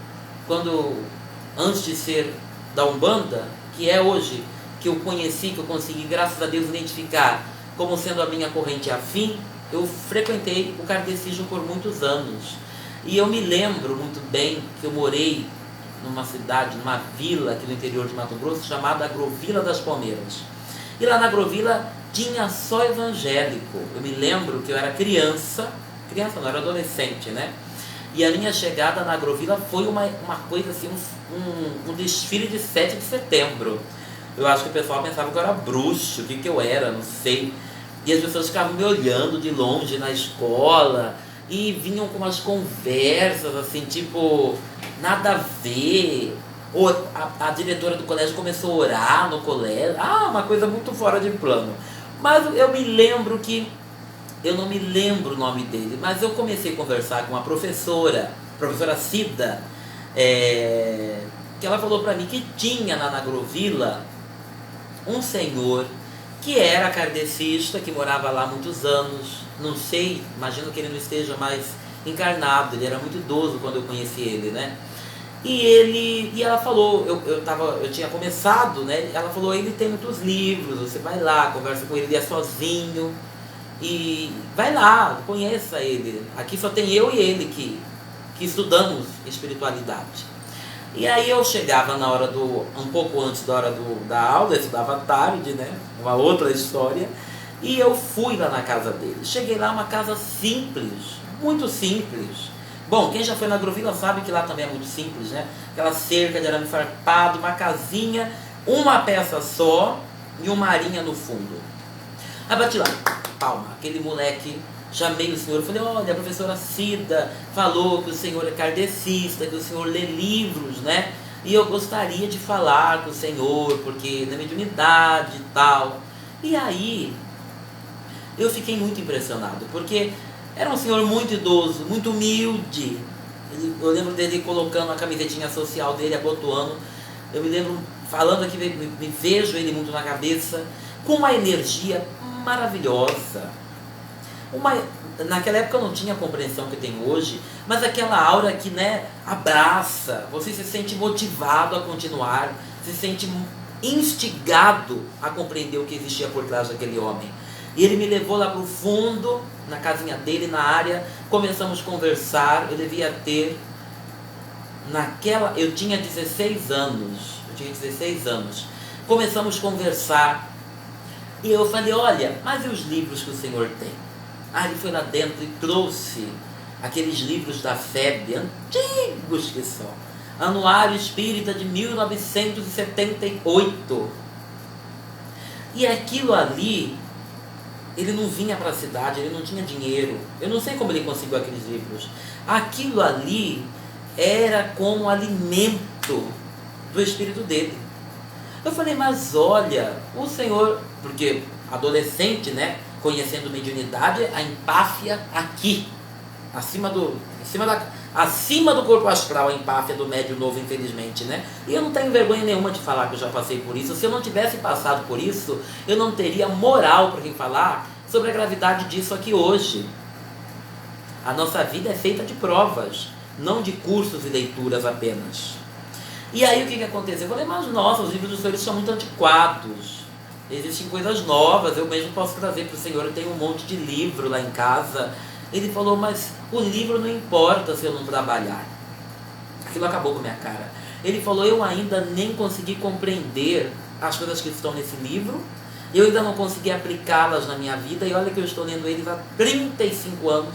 antes de ser da Umbanda, que é hoje, que eu conheci, que eu consegui, graças a Deus, identificar como sendo a minha corrente afim, eu frequentei o kardecismo por muitos anos. E eu me lembro muito bem que eu morei numa cidade, numa vila aqui no interior de Mato Grosso, chamada Agrovila das Palmeiras. E lá na Agrovila tinha só evangélico. Eu me lembro que eu era criança não, era adolescente, né? E a minha chegada na Agrovila foi uma coisa assim, um desfile de 7 de setembro. Eu acho que o pessoal pensava que eu era bruxo, o que eu era, não sei. E as pessoas ficavam me olhando de longe na escola e vinham com umas conversas assim, tipo, nada a ver. Ou a diretora do colégio começou a orar no colégio. Uma coisa muito fora de plano. Mas eu me lembro que, eu não me lembro o nome dele, mas eu comecei a conversar com uma professora Cida, que ela falou para mim que tinha na Agrovila um senhor que era kardecista, que morava lá há muitos anos, não sei, imagino que ele não esteja mais encarnado, ele era muito idoso quando eu conheci ele, né? E ela falou, eu tinha começado, né? Ela falou, ele tem muitos livros, você vai lá, conversa com ele, ele é sozinho, e vai lá, conheça ele. Aqui só tem eu e ele que estudamos espiritualidade. E aí eu chegava um pouco antes da hora da aula, eu estudava à tarde, né? Uma outra história. E eu fui lá na casa dele. Cheguei lá, uma casa simples, muito simples. Bom, quem já foi na Agrovila sabe que lá também é muito simples, né? Aquela cerca de arame farpado, uma casinha, uma peça só e uma arinha no fundo. Aí bati lá, palma, aquele moleque. Chamei o senhor, falei, olha, a professora Cida falou que o senhor é kardecista, que o senhor lê livros, né? E eu gostaria de falar com o senhor, porque na mediunidade e tal. E aí, eu fiquei muito impressionado, porque era um senhor muito idoso, muito humilde. Eu lembro dele colocando a camisetinha social dele, abotoando. Eu me lembro, falando aqui, me vejo ele muito na cabeça, com uma energia maravilhosa. Naquela época eu não tinha a compreensão que eu tenho hoje, mas aquela aura que, né, abraça, você se sente motivado a continuar, se sente instigado a compreender o que existia por trás daquele homem. E ele me levou lá para o fundo, na casinha dele, na área, começamos a conversar. Eu devia ter, eu tinha 16 anos, começamos a conversar, e eu falei, olha, mas e os livros que o senhor tem? Ele foi lá dentro e trouxe aqueles livros da FEB, antigos que são. Anuário Espírita de 1978. E aquilo ali, ele não vinha para a cidade, ele não tinha dinheiro. Eu não sei como ele conseguiu aqueles livros. Aquilo ali era como alimento do espírito dele. Eu falei, mas olha, o senhor, porque adolescente, né? Conhecendo mediunidade, a empáfia aqui, acima do corpo astral, a empáfia do médium novo, infelizmente, né? E eu não tenho vergonha nenhuma de falar que eu já passei por isso. Se eu não tivesse passado por isso, eu não teria moral para quem falar sobre a gravidade disso aqui hoje. A nossa vida é feita de provas, não de cursos e leituras apenas. E aí o que aconteceu? Eu falei, mas nossa, os livros dos senhores são muito antiquados. Existem coisas novas, eu mesmo posso trazer para o senhor, eu tenho um monte de livro lá em casa. Ele falou, mas o livro não importa se eu não trabalhar. Aquilo acabou com a minha cara. Ele falou, eu ainda nem consegui compreender as coisas que estão nesse livro, eu ainda não consegui aplicá-las na minha vida, e olha que eu estou lendo eles há 35 anos,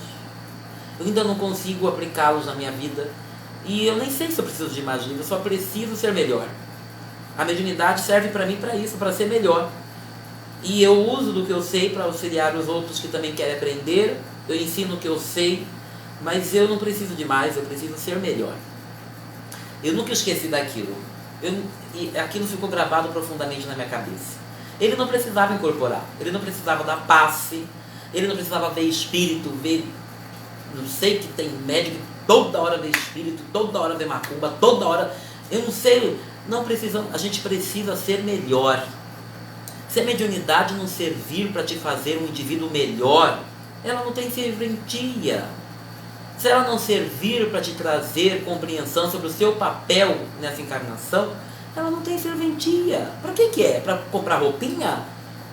eu ainda não consigo aplicá-los na minha vida, e eu nem sei se eu preciso de mais livros, eu só preciso ser melhor. A mediunidade serve para mim para isso, para ser melhor. E eu uso do que eu sei para auxiliar os outros que também querem aprender, eu ensino o que eu sei, mas eu não preciso de mais, eu preciso ser melhor. Eu nunca esqueci daquilo. E aquilo ficou gravado profundamente na minha cabeça. Ele não precisava incorporar, ele não precisava dar passe, ele não precisava ver espírito, ver... Não sei que tem médico que toda hora vê espírito, toda hora vê macumba, toda hora... Eu não sei, não precisamos, a gente precisa ser melhor. Se a mediunidade não servir para te fazer um indivíduo melhor, ela não tem serventia. Se ela não servir para te trazer compreensão sobre o seu papel nessa encarnação, ela não tem serventia. Para que é? Para comprar roupinha?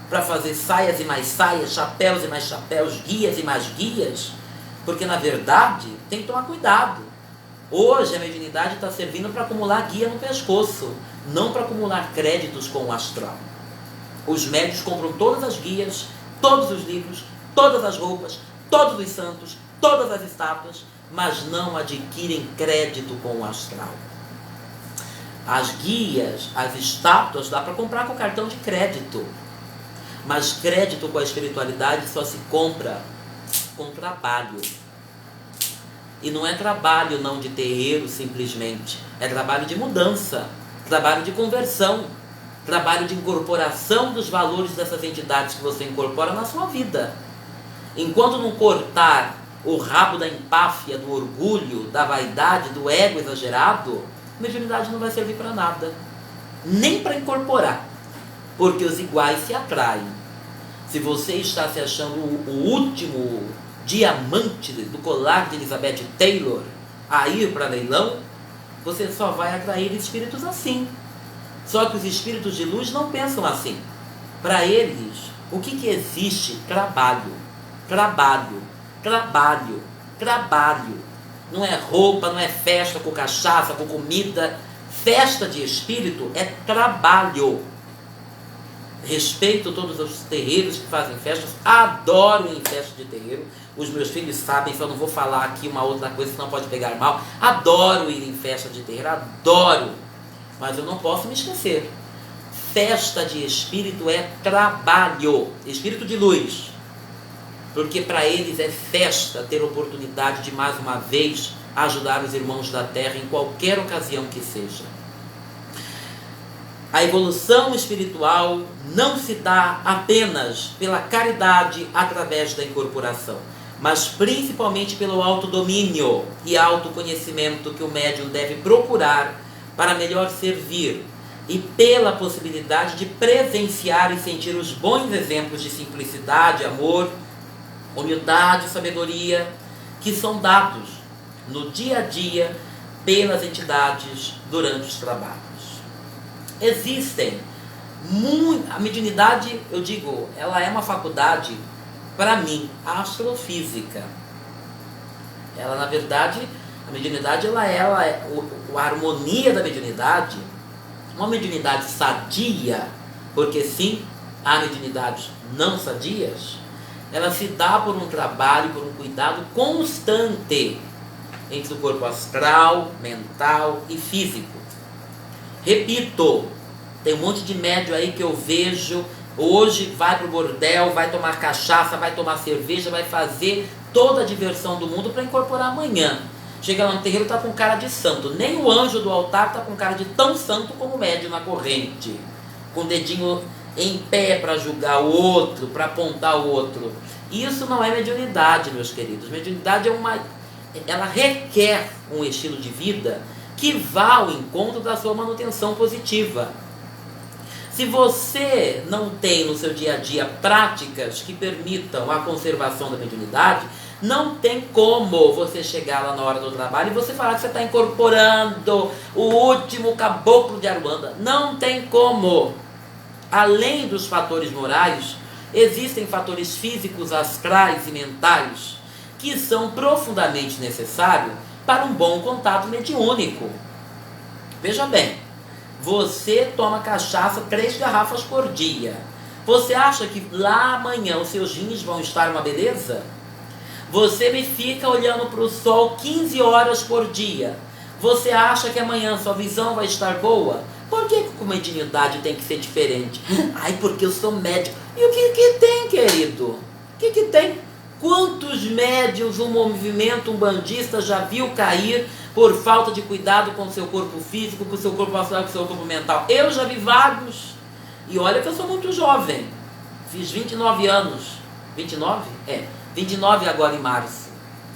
Para fazer saias e mais saias, chapéus e mais chapéus, guias e mais guias? Porque na verdade tem que tomar cuidado. Hoje a mediunidade está servindo para acumular guia no pescoço, não para acumular créditos com o astral. Os médios compram todas as guias, todos os livros, todas as roupas, todos os santos, todas as estátuas, mas não adquirem crédito com o astral. As guias, as estátuas, dá para comprar com cartão de crédito. Mas crédito com a espiritualidade só se compra com trabalho. E não é trabalho não de terreiro simplesmente. É trabalho de mudança, trabalho de conversão, trabalho de incorporação dos valores dessas entidades que você incorpora na sua vida. Enquanto não cortar o rabo da empáfia, do orgulho, da vaidade, do ego exagerado, a mediunidade não vai servir para nada. Nem para incorporar. Porque os iguais se atraem. Se você está se achando o último diamante do colar de Elizabeth Taylor a ir para leilão, você só vai atrair espíritos assim. Só que os espíritos de luz não pensam assim. Para eles, o que existe? Trabalho. Trabalho. Trabalho. Trabalho. Não é roupa, não é festa com cachaça, com comida. Festa de espírito é trabalho. Respeito todos os terreiros que fazem festas. Adoro ir em festa de terreiro. Os meus filhos sabem, só não vou falar aqui uma outra coisa que não pode pegar mal. Adoro ir em festa de terreiro, adoro. Mas eu não posso me esquecer. Festa de espírito é trabalho. Espírito de luz. Porque para eles é festa ter oportunidade de mais uma vez ajudar os irmãos da terra em qualquer ocasião que seja. A evolução espiritual não se dá apenas pela caridade através da incorporação, mas principalmente pelo autodomínio e autoconhecimento que o médium deve procurar para melhor servir, e pela possibilidade de presenciar e sentir os bons exemplos de simplicidade, amor, humildade e sabedoria que são dados no dia a dia pelas entidades durante os trabalhos. Existem a mediunidade, eu digo, ela é uma faculdade, para mim, astrofísica. Ela, na verdade, a mediunidade, ela é a harmonia da mediunidade, uma mediunidade sadia, porque sim, há mediunidades não sadias, ela se dá por um trabalho, por um cuidado constante entre o corpo astral, mental e físico. Repito, tem um monte de médium aí que eu vejo, hoje vai pro bordel, vai tomar cachaça, vai tomar cerveja, vai fazer toda a diversão do mundo para incorporar amanhã. Chega lá no terreiro, tá com cara de santo. Nem o anjo do altar tá com cara de tão santo como o médium na corrente. Com o dedinho em pé para julgar o outro, para apontar o outro. Isso não é mediunidade, meus queridos. Mediunidade ela requer um estilo de vida que vá ao encontro da sua manutenção positiva. Se você não tem no seu dia a dia práticas que permitam a conservação da mediunidade, não tem como você chegar lá na hora do trabalho e você falar que você está incorporando o último caboclo de Aruanda. Não tem como. Além dos fatores morais, existem fatores físicos, astrais e mentais que são profundamente necessários para um bom contato mediúnico. Veja bem, você toma cachaça 3 garrafas por dia. Você acha que lá amanhã os seus rins vão estar uma beleza? Você me fica olhando para o sol 15 horas por dia. Você acha que amanhã sua visão vai estar boa? Por que com mediunidade tem que ser diferente? Ai, porque eu sou médium. E o que tem, querido? O que tem? Quantos médiuns um movimento umbandista já viu cair por falta de cuidado com o seu corpo físico, com o seu corpo astral, com o seu corpo mental? Eu já vi vários. E olha que eu sou muito jovem. Fiz 29 anos. 29? 29 agora em março.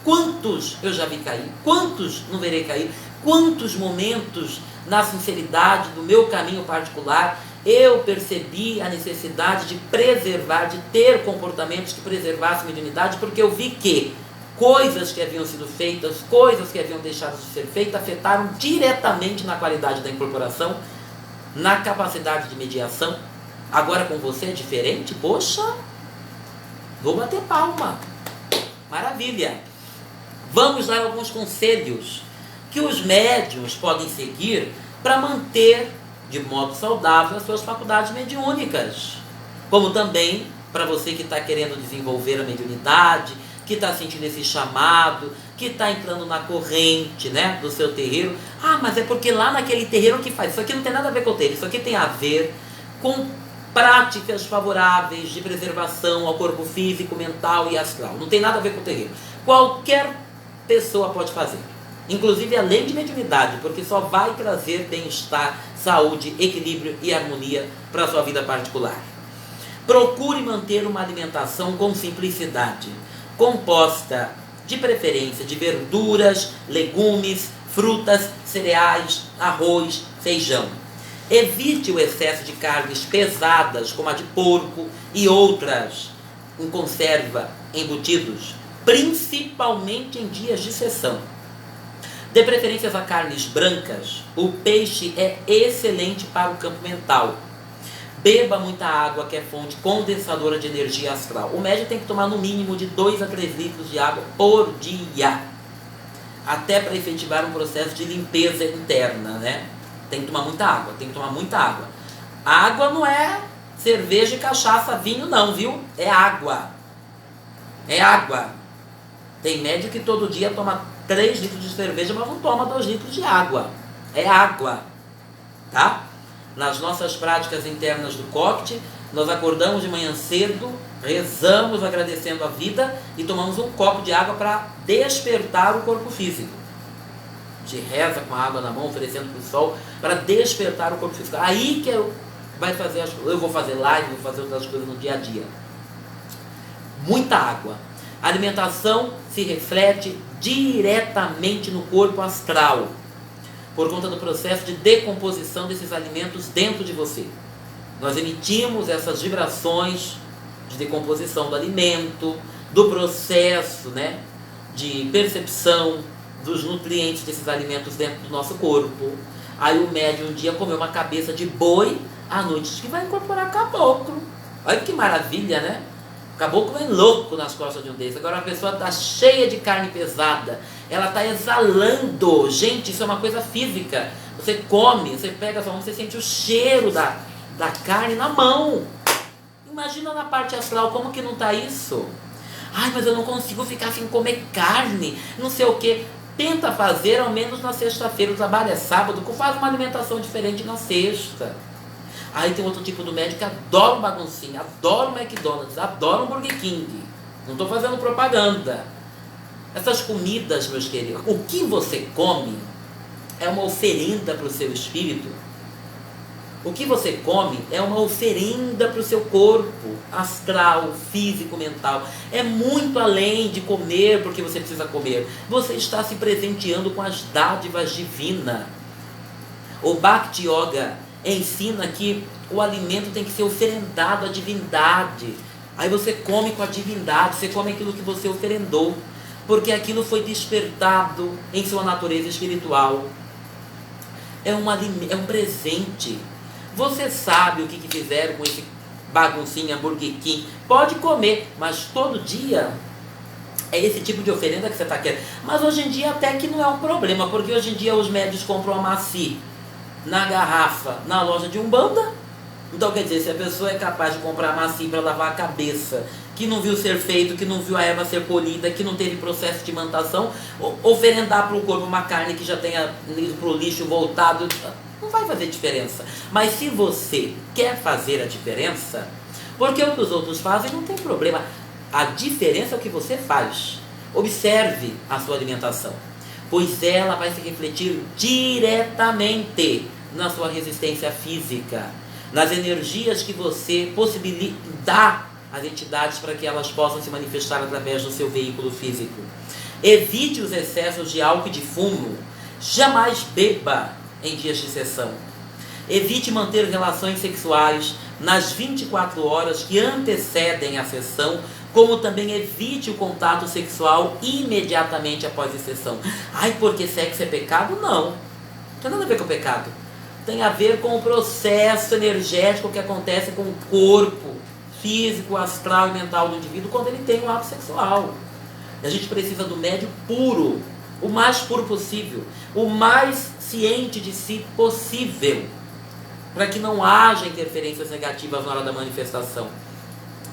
Quantos eu já vi cair? Quantos não verei cair? Quantos momentos, na sinceridade do meu caminho particular, eu percebi a necessidade de preservar, de ter comportamentos que preservassem a mediunidade, porque eu vi que coisas que haviam sido feitas, coisas que haviam deixado de ser feitas, afetaram diretamente na qualidade da incorporação, na capacidade de mediação. Agora com você é diferente? Poxa, vou bater palma. Maravilha. Vamos dar alguns conselhos que os médiuns podem seguir para manter de modo saudável as suas faculdades mediúnicas. Como também para você que está querendo desenvolver a mediunidade, que está sentindo esse chamado, que está entrando na corrente, né, do seu terreiro. Ah, mas é porque lá naquele terreiro que faz. Isso aqui não tem nada a ver com o terreiro, isso aqui tem a ver com práticas favoráveis de preservação ao corpo físico, mental e astral. Não tem nada a ver com o terreiro. Qualquer pessoa pode fazer. Inclusive além de mediunidade, porque só vai trazer bem-estar, saúde, equilíbrio e harmonia para a sua vida particular. Procure manter uma alimentação com simplicidade, composta de preferência de verduras, legumes, frutas, cereais, arroz, feijão. Evite o excesso de carnes pesadas, como a de porco e outras em conserva, embutidos, principalmente em dias de sessão. Dê preferências a carnes brancas. O peixe é excelente para o campo mental. Beba muita água, que é fonte condensadora de energia astral. O médium tem que tomar no mínimo de 2 a 3 litros de água por dia, até para efetivar um processo de limpeza interna, né? Tem que tomar muita água, tem que tomar muita água. Água não é cerveja, cachaça, vinho não, viu? É água. É água. Tem médium que todo dia toma 3 litros de cerveja, mas não toma 2 litros de água. É água. Tá? Nas nossas práticas internas do COCT, nós acordamos de manhã cedo, rezamos agradecendo a vida e tomamos um copo de água para despertar o corpo físico. A gente reza com a água na mão, oferecendo para o sol, para despertar o corpo físico. Aí que eu vou fazer live, vou fazer outras coisas no dia a dia. Muita água. A alimentação se reflete diretamente no corpo astral, por conta do processo de decomposição desses alimentos dentro de você. Nós emitimos essas vibrações de decomposição do alimento, do processo, né, de percepção dos nutrientes desses alimentos dentro do nosso corpo. Aí o médium um dia comeu uma cabeça de boi, à noite diz que vai incorporar caboclo. Olha que maravilha, né? O caboclo é louco nas costas de um desses. Agora a pessoa está cheia de carne pesada, ela está exalando. Gente, isso é uma coisa física. Você come, você pega a sua mão, você sente o cheiro da carne na mão. Imagina na parte astral, como que não está isso? Ai, mas eu não consigo ficar sem comer carne, não sei o que. Tenta fazer ao menos na sexta-feira, o trabalho é sábado, faz uma alimentação diferente na sexta. Aí tem outro tipo do médico que adora um baguncinho, adora um McDonald's, adora um Burger King. Não estou fazendo propaganda. Essas comidas, meus queridos, o que você come é uma oferenda para o seu espírito. O que você come é uma oferenda para o seu corpo astral, físico, mental. É muito além de comer porque você precisa comer. Você está se presenteando com as dádivas divinas. O Bhakti Yoga ensina que o alimento tem que ser oferendado à divindade. Aí você come com a divindade, você come aquilo que você oferendou, porque aquilo foi despertado em sua natureza espiritual. É um presente. Você sabe o que fizeram com esse baguncinha Burger King. Pode comer, mas todo dia É esse tipo de oferenda que você está querendo. Mas hoje em dia até que não é um problema, porque hoje em dia os médios compram a maci na garrafa, na loja de Umbanda. Então quer dizer, se a pessoa é capaz de comprar maci para lavar a cabeça, que não viu ser feito, que não viu a erva ser colhida, que não teve processo de imantação, oferendar para o corpo uma carne que já tenha ido para o lixo voltado, não vai fazer diferença. Mas se você quer fazer a diferença, porque o que os outros fazem não tem problema. A diferença é o que você faz. Observe a sua alimentação, pois ela vai se refletir diretamente na sua resistência física, nas energias que você possibilita às entidades para que elas possam se manifestar através do seu veículo físico. Evite os excessos de álcool e de fumo. Jamais beba em dias de sessão. Evite manter relações sexuais nas 24 horas que antecedem a sessão, como também evite o contato sexual imediatamente após a sessão. Ai, porque sexo é pecado? Não. Não tem nada a ver com o pecado. Tem a ver com o processo energético que acontece com o corpo físico, astral e mental do indivíduo quando ele tem um ato sexual. E a gente precisa do médium puro, o mais puro possível, o mais ciente de si possível, para que não haja interferências negativas na hora da manifestação.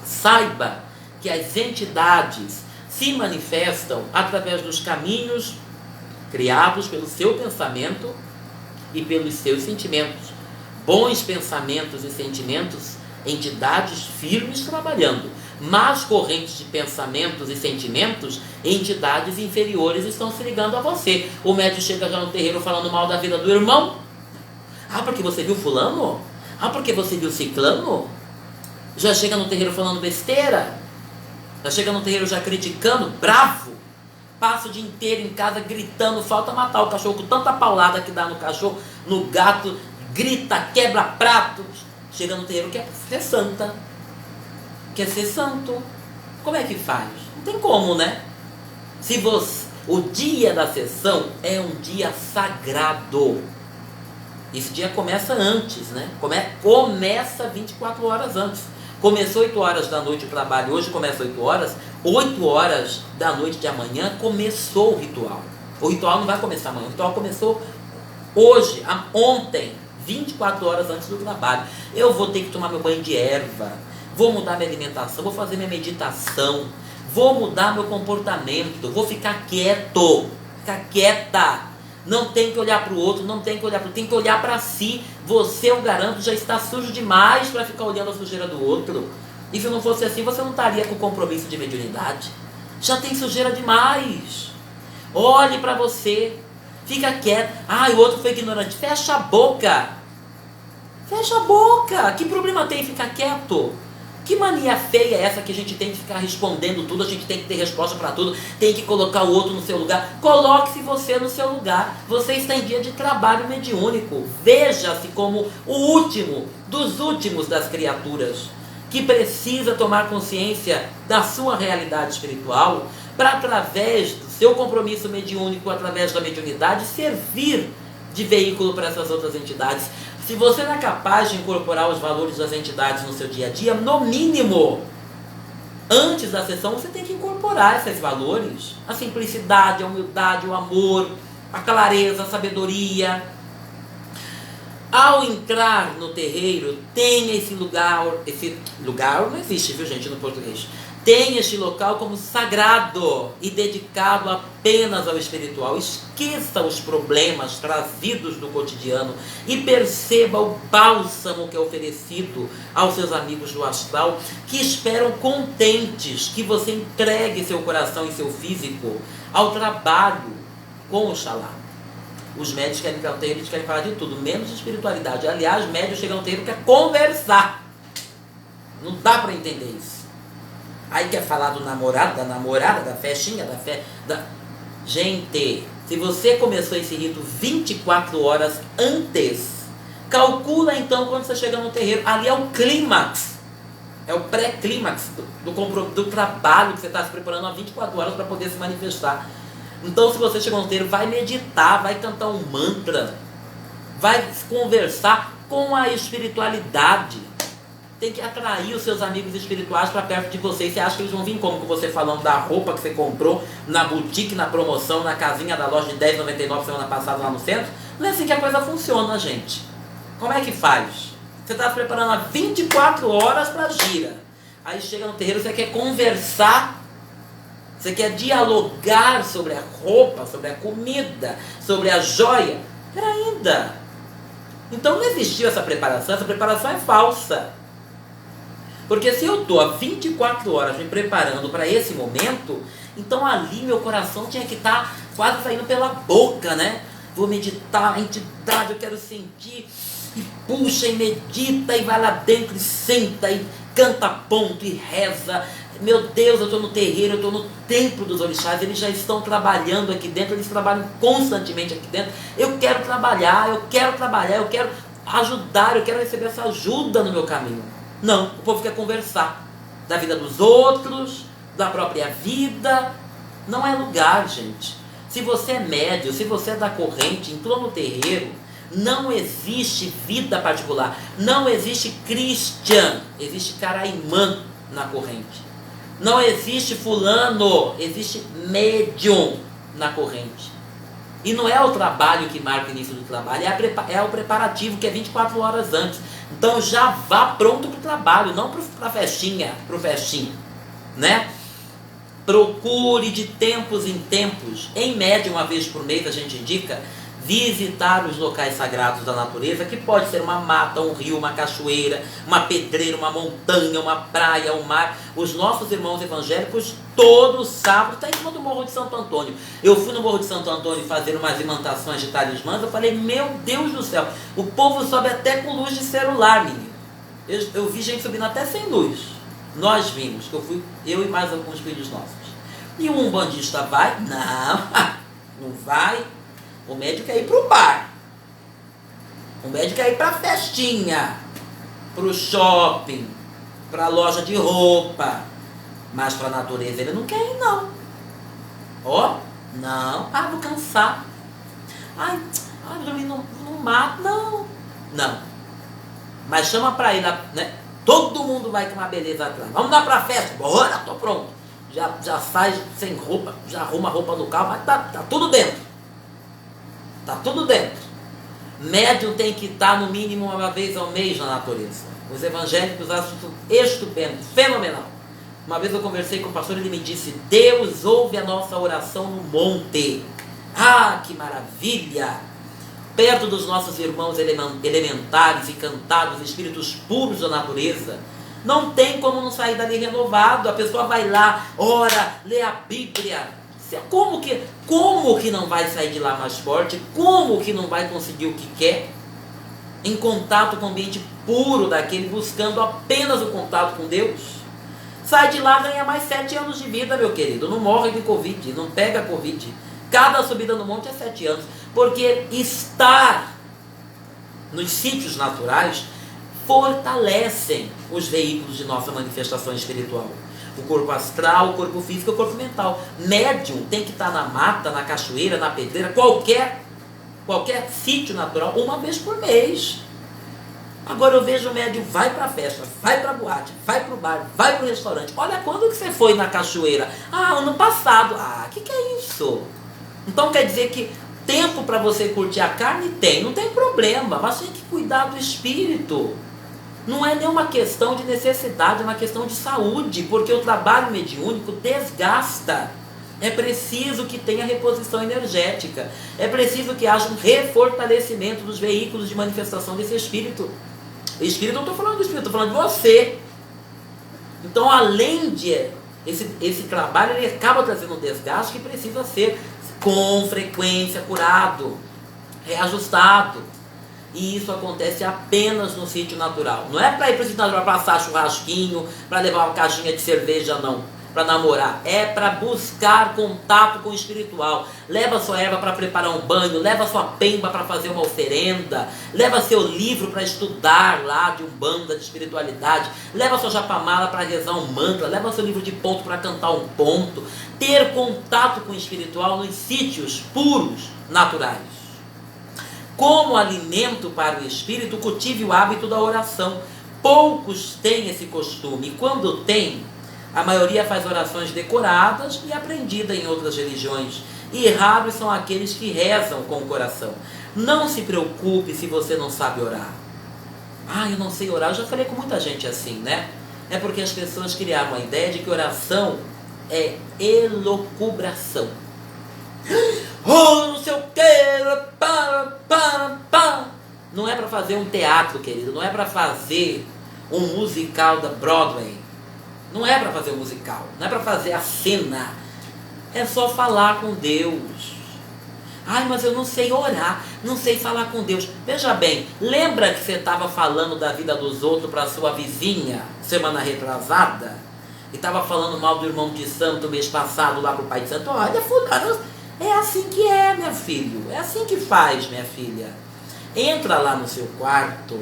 Saiba que as entidades se manifestam através dos caminhos criados pelo seu pensamento e pelos seus sentimentos. Bons pensamentos e sentimentos, entidades firmes trabalhando. Más correntes de pensamentos e sentimentos, entidades inferiores estão se ligando a você. O médium chega já no terreiro falando mal da vida do irmão. Ah, porque você viu fulano? Ah, porque você viu ciclano? Já chega no terreiro falando besteira? Já chega no terreiro já criticando, bravo? Passa o dia inteiro em casa gritando, falta matar o cachorro com tanta paulada que dá no cachorro, no gato, grita, quebra prato. Chega no terreiro, quer ser santa, quer ser santo. Como é que faz? Não tem como, né? Se você, o dia da sessão é um dia sagrado. Esse dia começa antes, né? Começa 24 horas antes. Começou 8 horas da noite o trabalho, hoje começa 8 horas. 8 horas da noite de amanhã começou o ritual. O ritual não vai começar amanhã, o ritual começou hoje, ontem, 24 horas antes do trabalho. Eu vou ter que tomar meu banho de erva, vou mudar minha alimentação, vou fazer minha meditação, vou mudar meu comportamento, vou ficar quieto, ficar quieta. Não tem que olhar para o outro, não tem que olhar para o outro, tem que olhar para si. Você, eu garanto, já está sujo demais para ficar olhando a sujeira do outro. E se não fosse assim, você não estaria com compromisso de mediunidade. Já tem sujeira demais. Olhe para você, fica quieto. Ah, o outro foi ignorante. Fecha a boca. Fecha a boca. Que problema tem ficar quieto? Que mania feia é essa que a gente tem que ficar respondendo tudo, a gente tem que ter resposta para tudo, tem que colocar o outro no seu lugar? Coloque-se você no seu lugar. Você está em dia de trabalho mediúnico. Veja-se como o último dos últimos das criaturas, que precisa tomar consciência da sua realidade espiritual, para através do seu compromisso mediúnico, através da mediunidade, servir de veículo para essas outras entidades. Se você não é capaz de incorporar os valores das entidades no seu dia a dia, no mínimo, antes da sessão, você tem que incorporar esses valores. A simplicidade, a humildade, o amor, a clareza, a sabedoria. Ao entrar no terreiro, tenha esse lugar não existe, viu gente, no português. Tenha este local como sagrado e dedicado apenas ao espiritual. Esqueça os problemas trazidos do cotidiano e perceba o bálsamo que é oferecido aos seus amigos do astral, que esperam contentes que você entregue seu coração e seu físico ao trabalho com Oxalá. Os médios querem ir ao terreiro, eles querem falar de tudo, menos de espiritualidade. Aliás, médios chegam no terreiro e querem conversar. Não dá para entender isso. Aí quer falar do namorado, da namorada, da festinha, Gente, se você começou esse rito 24 horas antes, calcula então quando você chega no terreiro. Ali é o clímax. É o pré-clímax do trabalho que você está se preparando há 24 horas para poder se manifestar. Então, se você chegou no terreiro, vai meditar, vai cantar um mantra, vai conversar com a espiritualidade. tem que atrair os seus amigos espirituais para perto de você. E você acha que eles vão vir como? Com você falando da roupa que você comprou na boutique, na promoção, na casinha da loja de R$10,99 semana passada lá no centro? Não é assim que a coisa funciona, gente. Como é que faz? Você está se preparando há 24 horas para a gira. Aí chega no terreiro, você quer conversar, você quer dialogar sobre a roupa, sobre a comida, sobre a joia. Espera ainda. Então não existiu essa preparação é falsa. Porque se eu estou há 24 horas me preparando para esse momento, então ali meu coração tinha que estar quase saindo pela boca, né? Vou meditar, a entidade, eu quero sentir, e puxa e medita, e vai lá dentro e senta, e canta ponto, e reza. Meu Deus, eu estou no terreiro, eu estou no templo dos orixás, eles já estão trabalhando aqui dentro, eles trabalham constantemente aqui dentro. Eu quero trabalhar, eu quero ajudar, eu quero receber essa ajuda no meu caminho. Não, o povo quer conversar da vida dos outros, da própria vida. Não é lugar, gente. Se você é médio, se você é da corrente, entrou no terreiro, não existe vida particular, não existe Christian, existe Caraimã na corrente. Não existe fulano, existe médium na corrente. E não é o trabalho que marca o início do trabalho, é o preparativo, que é 24 horas antes. Então já vá pronto para o trabalho, não para a festinha, para o festinho, né? Procure de tempos em tempos, em média uma vez por mês a gente indica, visitar os locais sagrados da natureza, que pode ser uma mata, um rio, uma cachoeira, uma pedreira, uma montanha, uma praia, um mar. Os nossos irmãos evangélicos, todo sábado, está em cima do Morro de Santo Antônio. Eu fui no Morro de Santo Antônio fazer umas imantações de talismãs, eu falei, meu Deus do céu, o povo sobe até com luz de celular, menino. Eu vi gente subindo até sem luz. Nós vimos, que eu e mais alguns filhos nossos. E o umbandista vai? Não vai. O médico quer ir para o bar. O médico quer ir para a festinha, para o shopping, para a loja de roupa. Mas para a natureza ele não quer ir, não. Ó, não. Vou cansar. Dormir no mato. Não. Mas chama para ir, né? Todo mundo vai com uma beleza atrás. Vamos lá para a festa? Bora, tô pronto. Já sai sem roupa, já arruma a roupa no carro, mas tá tudo dentro. Tá tudo dentro. Médium tem que estar no mínimo uma vez ao mês na natureza. Os evangélicos acham isso estupendo, fenomenal. Uma vez eu conversei com o pastor e ele me disse: Deus ouve a nossa oração no monte. Que maravilha! Perto dos nossos irmãos elementares, encantados, espíritos puros da natureza. Não tem como não sair dali renovado. A pessoa vai lá, ora, lê a Bíblia. Como que não vai sair de lá mais forte? Como que não vai conseguir o que quer? Em contato com o ambiente puro daquele, buscando apenas o contato com Deus. Sai de lá, ganha mais 7 anos de vida, meu querido. Não morre de Covid, não pega Covid. Cada subida no monte é 7 anos. Porque estar nos sítios naturais fortalecem os veículos de nossa manifestação espiritual. O corpo astral, o corpo físico e o corpo mental. Médium tem que estar na mata, na cachoeira, na pedreira, qualquer sítio natural, uma vez por mês. Agora eu vejo o médium vai para a festa, vai para a boate, vai para o bar, vai para o restaurante. Olha, quando que você foi na cachoeira? Ano passado. Que é isso? Então quer dizer que tempo para você curtir a carne tem, não tem problema, mas tem que cuidar do espírito. Não é nenhuma questão de necessidade, é uma questão de saúde, porque o trabalho mediúnico desgasta. É preciso que tenha reposição energética. É preciso que haja um refortalecimento dos veículos de manifestação desse espírito. O espírito, não estou falando do espírito, estou falando de você. Então, além de esse trabalho, ele acaba trazendo um desgaste que precisa ser com frequência curado, reajustado. E isso acontece apenas no sítio natural. Não é para ir para o sítio natural para assar churrasquinho, para levar uma caixinha de cerveja, não. Para namorar. É para buscar contato com o espiritual. Leva sua erva para preparar um banho, leva sua pemba para fazer uma oferenda, leva seu livro para estudar lá de umbanda, de espiritualidade, leva sua japamala para rezar um mantra, leva seu livro de ponto para cantar um ponto. Ter contato com o espiritual nos sítios puros, naturais. Como alimento para o espírito, cultive o hábito da oração. Poucos têm esse costume. Quando tem, a maioria faz orações decoradas e aprendidas em outras religiões. E raros são aqueles que rezam com o coração. Não se preocupe se você não sabe orar. Ah, eu não sei orar. Eu já falei com muita gente assim, né? É porque as pessoas criaram a ideia de que oração é elocubração. Oh, não sei o que. Não é para fazer um teatro, querido. Não é para fazer um musical da Broadway. Não é para fazer um musical. Não é para fazer a cena. É só falar com Deus. Ai, mas eu não sei orar, não sei falar com Deus. Veja bem, lembra que você estava falando da vida dos outros para sua vizinha semana retrasada? E estava falando mal do irmão de santo mês passado lá para o pai de santo? Olha, fulano, é assim que é, meu filho. É assim que faz, minha filha. Entra lá no seu quarto,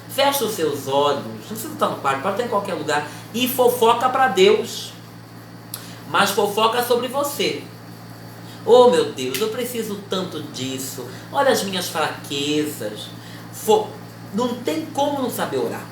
fecha os seus olhos, não precisa estar no quarto, pode estar em qualquer lugar, e fofoca para Deus. Mas fofoca sobre você. Oh, meu Deus, eu preciso tanto disso. Olha as minhas fraquezas. Não tem como não saber orar.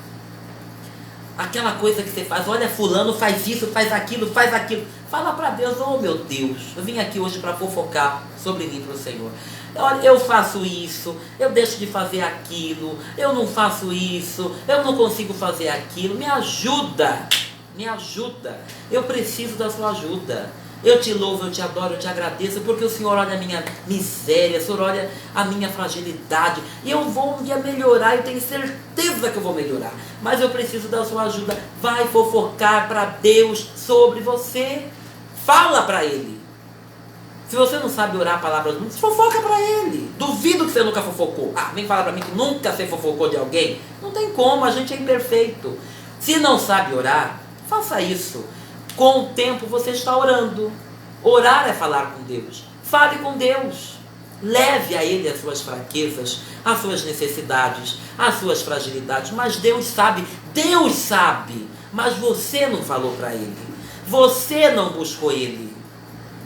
Aquela coisa que você faz, olha, fulano faz isso, faz aquilo, faz aquilo. Fala para Deus, oh meu Deus, eu vim aqui hoje para fofocar sobre mim para o Senhor. Olha, eu faço isso, eu deixo de fazer aquilo, eu não faço isso, eu não consigo fazer aquilo. Me ajuda, me ajuda. Eu preciso da sua ajuda. Eu te louvo, eu te adoro, eu te agradeço, porque o Senhor olha a minha miséria, o Senhor olha a minha fragilidade, e eu vou um dia melhorar, eu tenho certeza que eu vou melhorar, mas eu preciso da sua ajuda. Vai fofocar para Deus sobre você, fala para Ele. Se você não sabe orar palavras bonitas, fofoca para Ele. Duvido que você nunca fofocou. Ah, vem falar para mim que nunca você fofocou de alguém. Não tem como, a gente é imperfeito. Se não sabe orar, faça isso. Com o tempo você está orando. Orar é falar com Deus. Fale com Deus. Leve a Ele as suas fraquezas, as suas necessidades, as suas fragilidades. Mas Deus sabe, mas você não falou para Ele. Você não buscou Ele.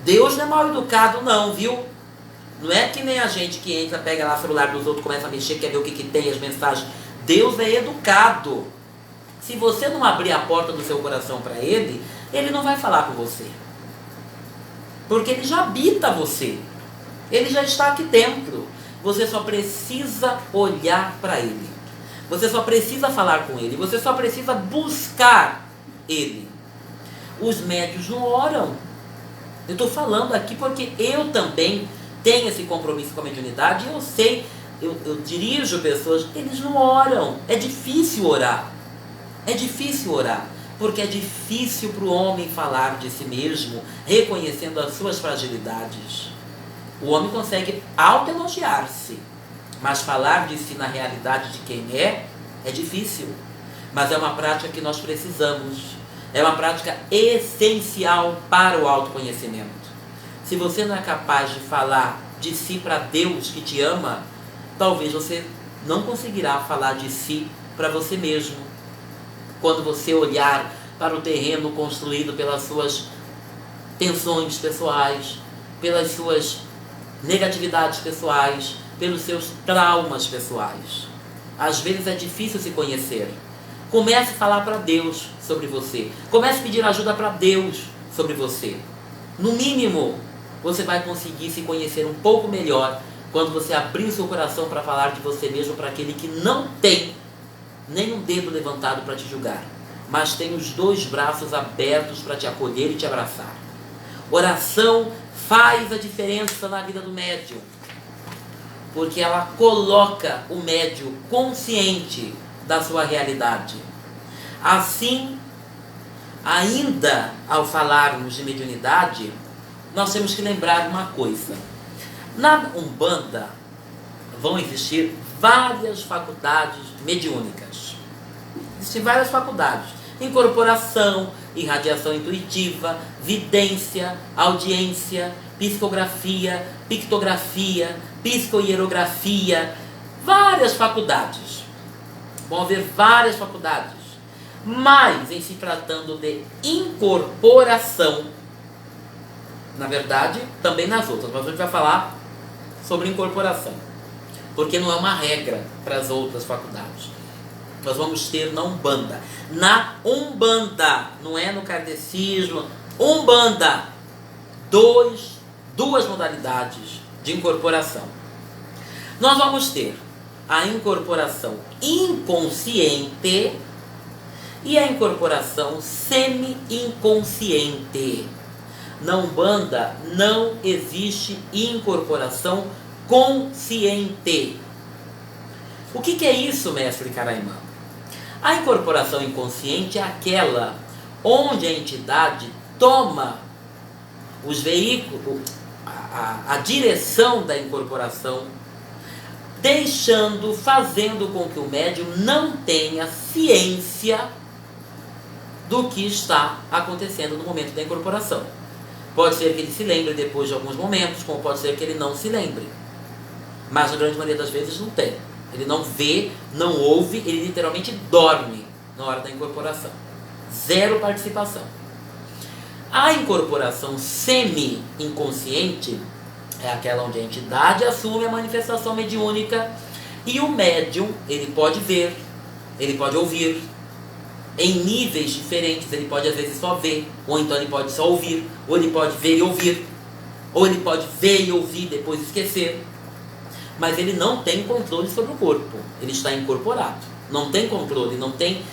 Deus não é mal educado não, viu? Não é que nem a gente que entra, pega lá o celular dos outros, começa a mexer, quer ver o que tem, as mensagens. Deus é educado. Se você não abrir a porta do seu coração para Ele, Ele não vai falar com você. Porque Ele já habita você. Ele já está aqui dentro. Você só precisa olhar para Ele. Você só precisa falar com Ele. Você só precisa buscar Ele. Os médios não oram. Eu estou falando aqui porque eu também tenho esse compromisso com a mediunidade. Eu sei, eu dirijo pessoas, eles não oram. É difícil orar. É difícil orar. Porque é difícil para o homem falar de si mesmo, reconhecendo as suas fragilidades. O homem consegue autoelogiar-se, mas falar de si na realidade de quem é difícil. Mas é uma prática que nós precisamos. É uma prática essencial para o autoconhecimento. Se você não é capaz de falar de si para Deus que te ama, talvez você não conseguirá falar de si para você mesmo. Quando você olhar para o terreno construído pelas suas tensões pessoais, pelas suas negatividades pessoais, pelos seus traumas pessoais. Às vezes é difícil se conhecer. Comece a falar para Deus sobre você. Comece a pedir ajuda para Deus sobre você. No mínimo, você vai conseguir se conhecer um pouco melhor quando você abrir o seu coração para falar de você mesmo para aquele que não tem nem um dedo levantado para te julgar, mas tem os dois braços abertos para te acolher e te abraçar. Oração faz a diferença na vida do médium, porque ela coloca o médium consciente da sua realidade. Assim, ainda ao falarmos de mediunidade, nós temos que lembrar uma coisa. Na Umbanda vão existir várias faculdades mediúnicas. Existem várias faculdades. Incorporação, irradiação intuitiva, vidência, audiência, psicografia, pictografia, psicohierografia. Várias faculdades. Vão haver várias faculdades. Mas, em se tratando de incorporação, na verdade, também nas outras, mas a gente vai falar sobre incorporação, porque não é uma regra para as outras faculdades. nós vamos ter na Umbanda. Na Umbanda, não é no kardecismo. Umbanda, duas modalidades de incorporação. Nós vamos ter a incorporação inconsciente e a incorporação semi-inconsciente. Na Umbanda não existe incorporação consciente. O que é isso, mestre Caraimã? A incorporação inconsciente é aquela onde a entidade toma os veículos, a direção da incorporação, fazendo com que o médium não tenha ciência do que está acontecendo no momento da incorporação. Pode ser que ele se lembre depois de alguns momentos, como pode ser que ele não se lembre. Mas na grande maioria das vezes não tem. Ele não vê, não ouve, ele literalmente dorme na hora da incorporação. Zero participação. A incorporação semi-inconsciente é aquela onde a entidade assume a manifestação mediúnica e o médium, ele pode ver, ele pode ouvir, em níveis diferentes. Ele pode às vezes só ver, ou então ele pode só ouvir, ou ele pode ver e ouvir, ou ele pode ver e ouvir e depois esquecer. Mas ele não tem controle sobre o corpo, ele está incorporado. Não tem controle, não tem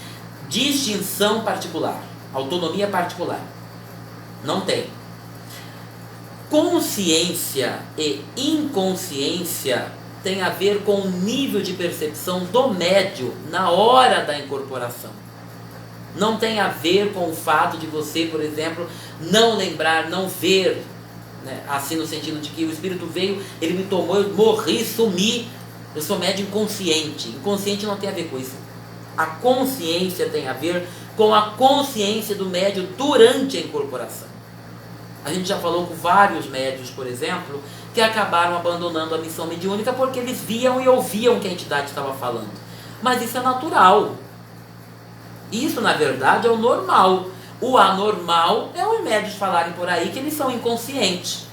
distinção particular, autonomia particular. Não tem. Consciência e inconsciência tem a ver com o nível de percepção do médium na hora da incorporação. Não tem a ver com o fato de você, por exemplo, não lembrar, não ver, né? Assim no sentido de que o espírito veio, ele me tomou, eu morri, sumi, eu sou médium inconsciente. Inconsciente não tem a ver com isso. A consciência tem a ver com a consciência do médium durante a incorporação. A gente já falou com vários médiuns, por exemplo, que acabaram abandonando a missão mediúnica porque eles viam e ouviam o que a entidade estava falando. Mas isso é natural. Isso, na verdade, é o normal. O anormal é os médiuns falarem por aí que eles são inconscientes.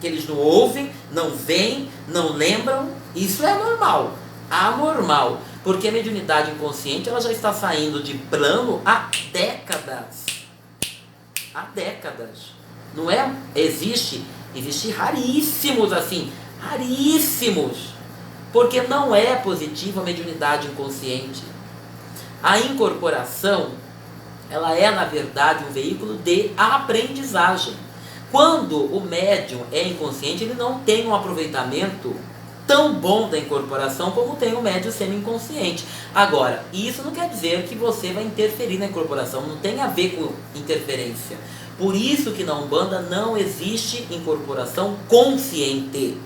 Que eles não ouvem, não veem, não lembram. Isso é normal. Anormal. Porque a mediunidade inconsciente ela já está saindo de plano há décadas. Há décadas. Não é? Existe raríssimos assim. Raríssimos. Porque não é positiva a mediunidade inconsciente. A incorporação, ela é, na verdade, um veículo de aprendizagem. Quando o médium é inconsciente, ele não tem um aproveitamento tão bom da incorporação como tem o médium semi-inconsciente. Agora, isso não quer dizer que você vai interferir na incorporação, não tem a ver com interferência. Por isso que na Umbanda não existe incorporação consciente.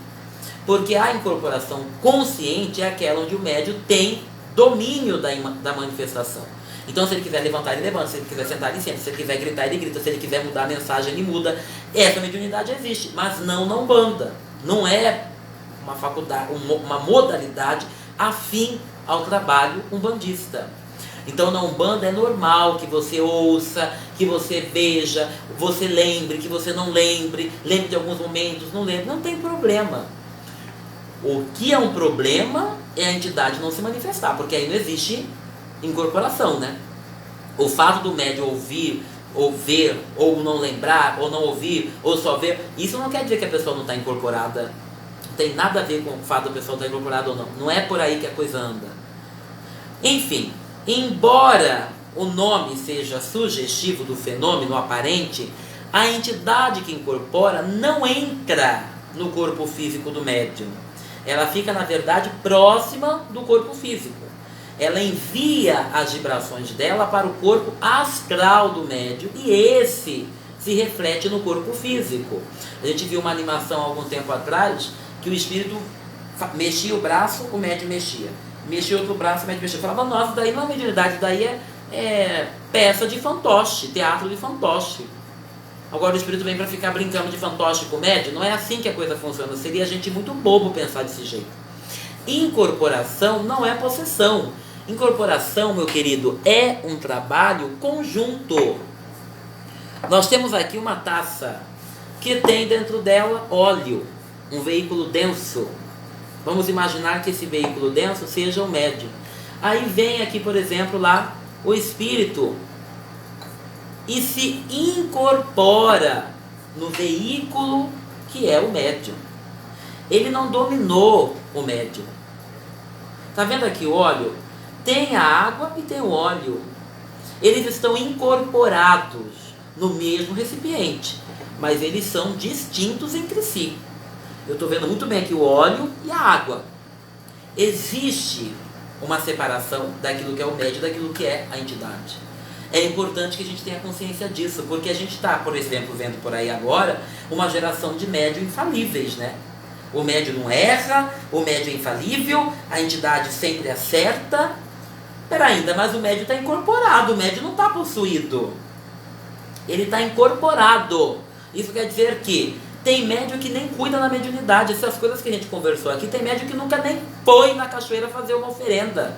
Porque a incorporação consciente é aquela onde o médium tem domínio da manifestação. Então, se ele quiser levantar, ele levanta. Se ele quiser sentar, ele senta. Se ele quiser gritar, ele grita. Se ele quiser mudar a mensagem, ele muda. Essa mediunidade existe, mas não na Umbanda. Não é uma faculdade, uma modalidade afim ao trabalho umbandista. Então, na Umbanda é normal que você ouça, que você veja, você lembre, que você não lembre de alguns momentos, não lembre. Não tem problema. O que é um problema é a entidade não se manifestar, porque aí não existe incorporação, né? O fato do médium ouvir, ou ver, ou não lembrar, ou não ouvir, ou só ver, isso não quer dizer que a pessoa não está incorporada. Não tem nada a ver com o fato da pessoa estar incorporada ou não. Não é por aí que a coisa anda. Enfim, embora o nome seja sugestivo do fenômeno aparente, a entidade que incorpora não entra no corpo físico do médium. Ela fica, na verdade, próxima do corpo físico. Ela envia as vibrações dela para o corpo astral do médium e esse se reflete no corpo físico. A gente viu uma animação há algum tempo atrás que o espírito mexia o braço, o médium mexia. Mexia outro braço, o médium mexia. Eu falava, nossa, daí não é mediunidade, daí é peça de fantoche, teatro de fantoche. Agora o espírito vem para ficar brincando de fantoche com o médium. Não é assim que a coisa funciona. Seria gente muito bobo pensar desse jeito. Incorporação não é possessão. Incorporação, meu querido, é um trabalho conjunto. Nós temos aqui uma taça que tem dentro dela óleo, um veículo denso. Vamos imaginar que esse veículo denso seja o médium. Aí vem aqui, por exemplo, lá o espírito e se incorpora no veículo que é o médium. Ele não dominou o médium. Tá vendo aqui o óleo? Tem a água e tem o óleo. Eles estão incorporados no mesmo recipiente, mas eles são distintos entre si. Eu estou vendo muito bem aqui o óleo e a água. Existe uma separação daquilo que é o médium e daquilo que é a entidade. É importante que a gente tenha consciência disso, porque a gente está, por exemplo, vendo por aí agora uma geração de médium infalíveis, né? O médium não erra, o médium é infalível, a entidade sempre acerta. Pera ainda, mas o médium está incorporado, o médium não está possuído. Ele está incorporado. Isso quer dizer que tem médium que nem cuida da mediunidade. Essas coisas que a gente conversou aqui, tem médium que nunca nem foi na cachoeira fazer uma oferenda.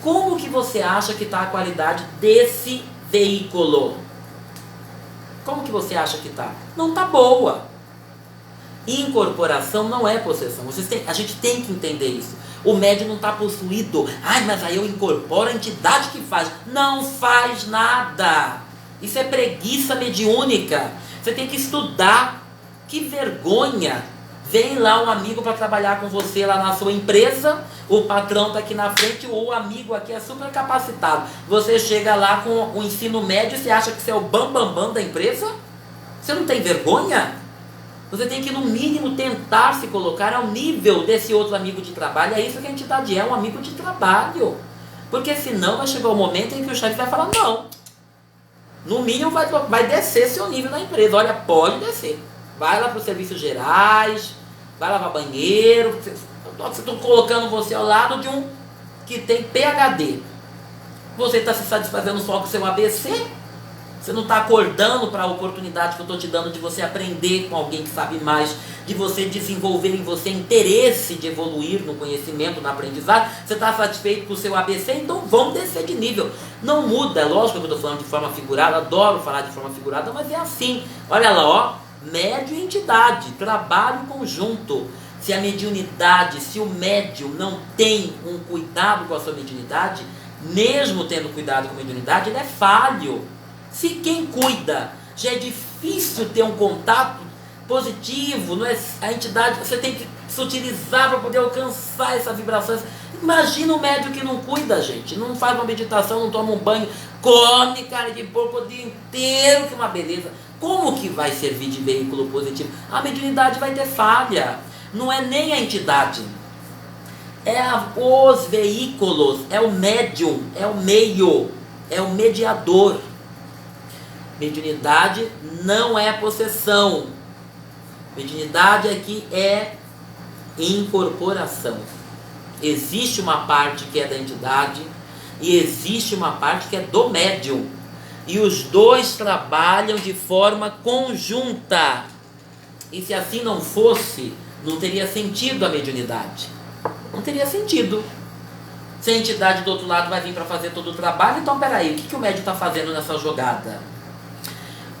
Como que você acha que está a qualidade desse veículo? Como que você acha que está? Não está boa. Incorporação não é possessão. A gente tem que entender isso. O médium não está possuído. Ai, mas aí eu incorporo a entidade que faz. Não faz nada. Isso é preguiça mediúnica. Você tem que estudar. Que vergonha. Vem lá um amigo para trabalhar com você lá na sua empresa. O patrão está aqui na frente. O amigo aqui é super capacitado. Você chega lá com o ensino médio e você acha que você é o bambambam da empresa? Você não tem vergonha? Você tem que, no mínimo, tentar se colocar ao nível desse outro amigo de trabalho. É isso que a entidade é, um amigo de trabalho. Porque senão vai chegar o momento em que o chefe vai falar, não. No mínimo vai descer seu nível na empresa. Olha, pode descer. Vai lá para os serviços gerais, vai lavar banheiro. Estou colocando você ao lado de um que tem PhD. Você está se satisfazendo só com o seu ABC? Você não está acordando para a oportunidade que eu estou te dando de você aprender com alguém que sabe mais, de você desenvolver em você interesse de evoluir no conhecimento, na aprendizagem. Você está satisfeito com o seu ABC? Então vamos descer de nível. Não muda, é lógico que eu estou falando de forma figurada, adoro falar de forma figurada, mas é assim. Olha lá, ó, médium e entidade, trabalho conjunto. Se a mediunidade, se o médium não tem um cuidado com a sua mediunidade, mesmo tendo cuidado com a mediunidade, ele é falho. Se quem cuida, já é difícil ter um contato positivo, não é? A entidade, você tem que se utilizar para poder alcançar essa vibração. Imagina um médium que não cuida, gente, não faz uma meditação, não toma um banho, come carne de porco o dia inteiro, que uma beleza. Como que vai servir de veículo positivo? A mediunidade vai ter falha, não é nem a entidade, é os veículos, é o médium, é o meio, é o mediador. Mediunidade não é possessão. Mediunidade aqui é incorporação. Existe uma parte que é da entidade e existe uma parte que é do médium. E os dois trabalham de forma conjunta. E se assim não fosse, não teria sentido a mediunidade. Não teria sentido. Se a entidade do outro lado vai vir para fazer todo o trabalho, então peraí, o que o médium está fazendo nessa jogada?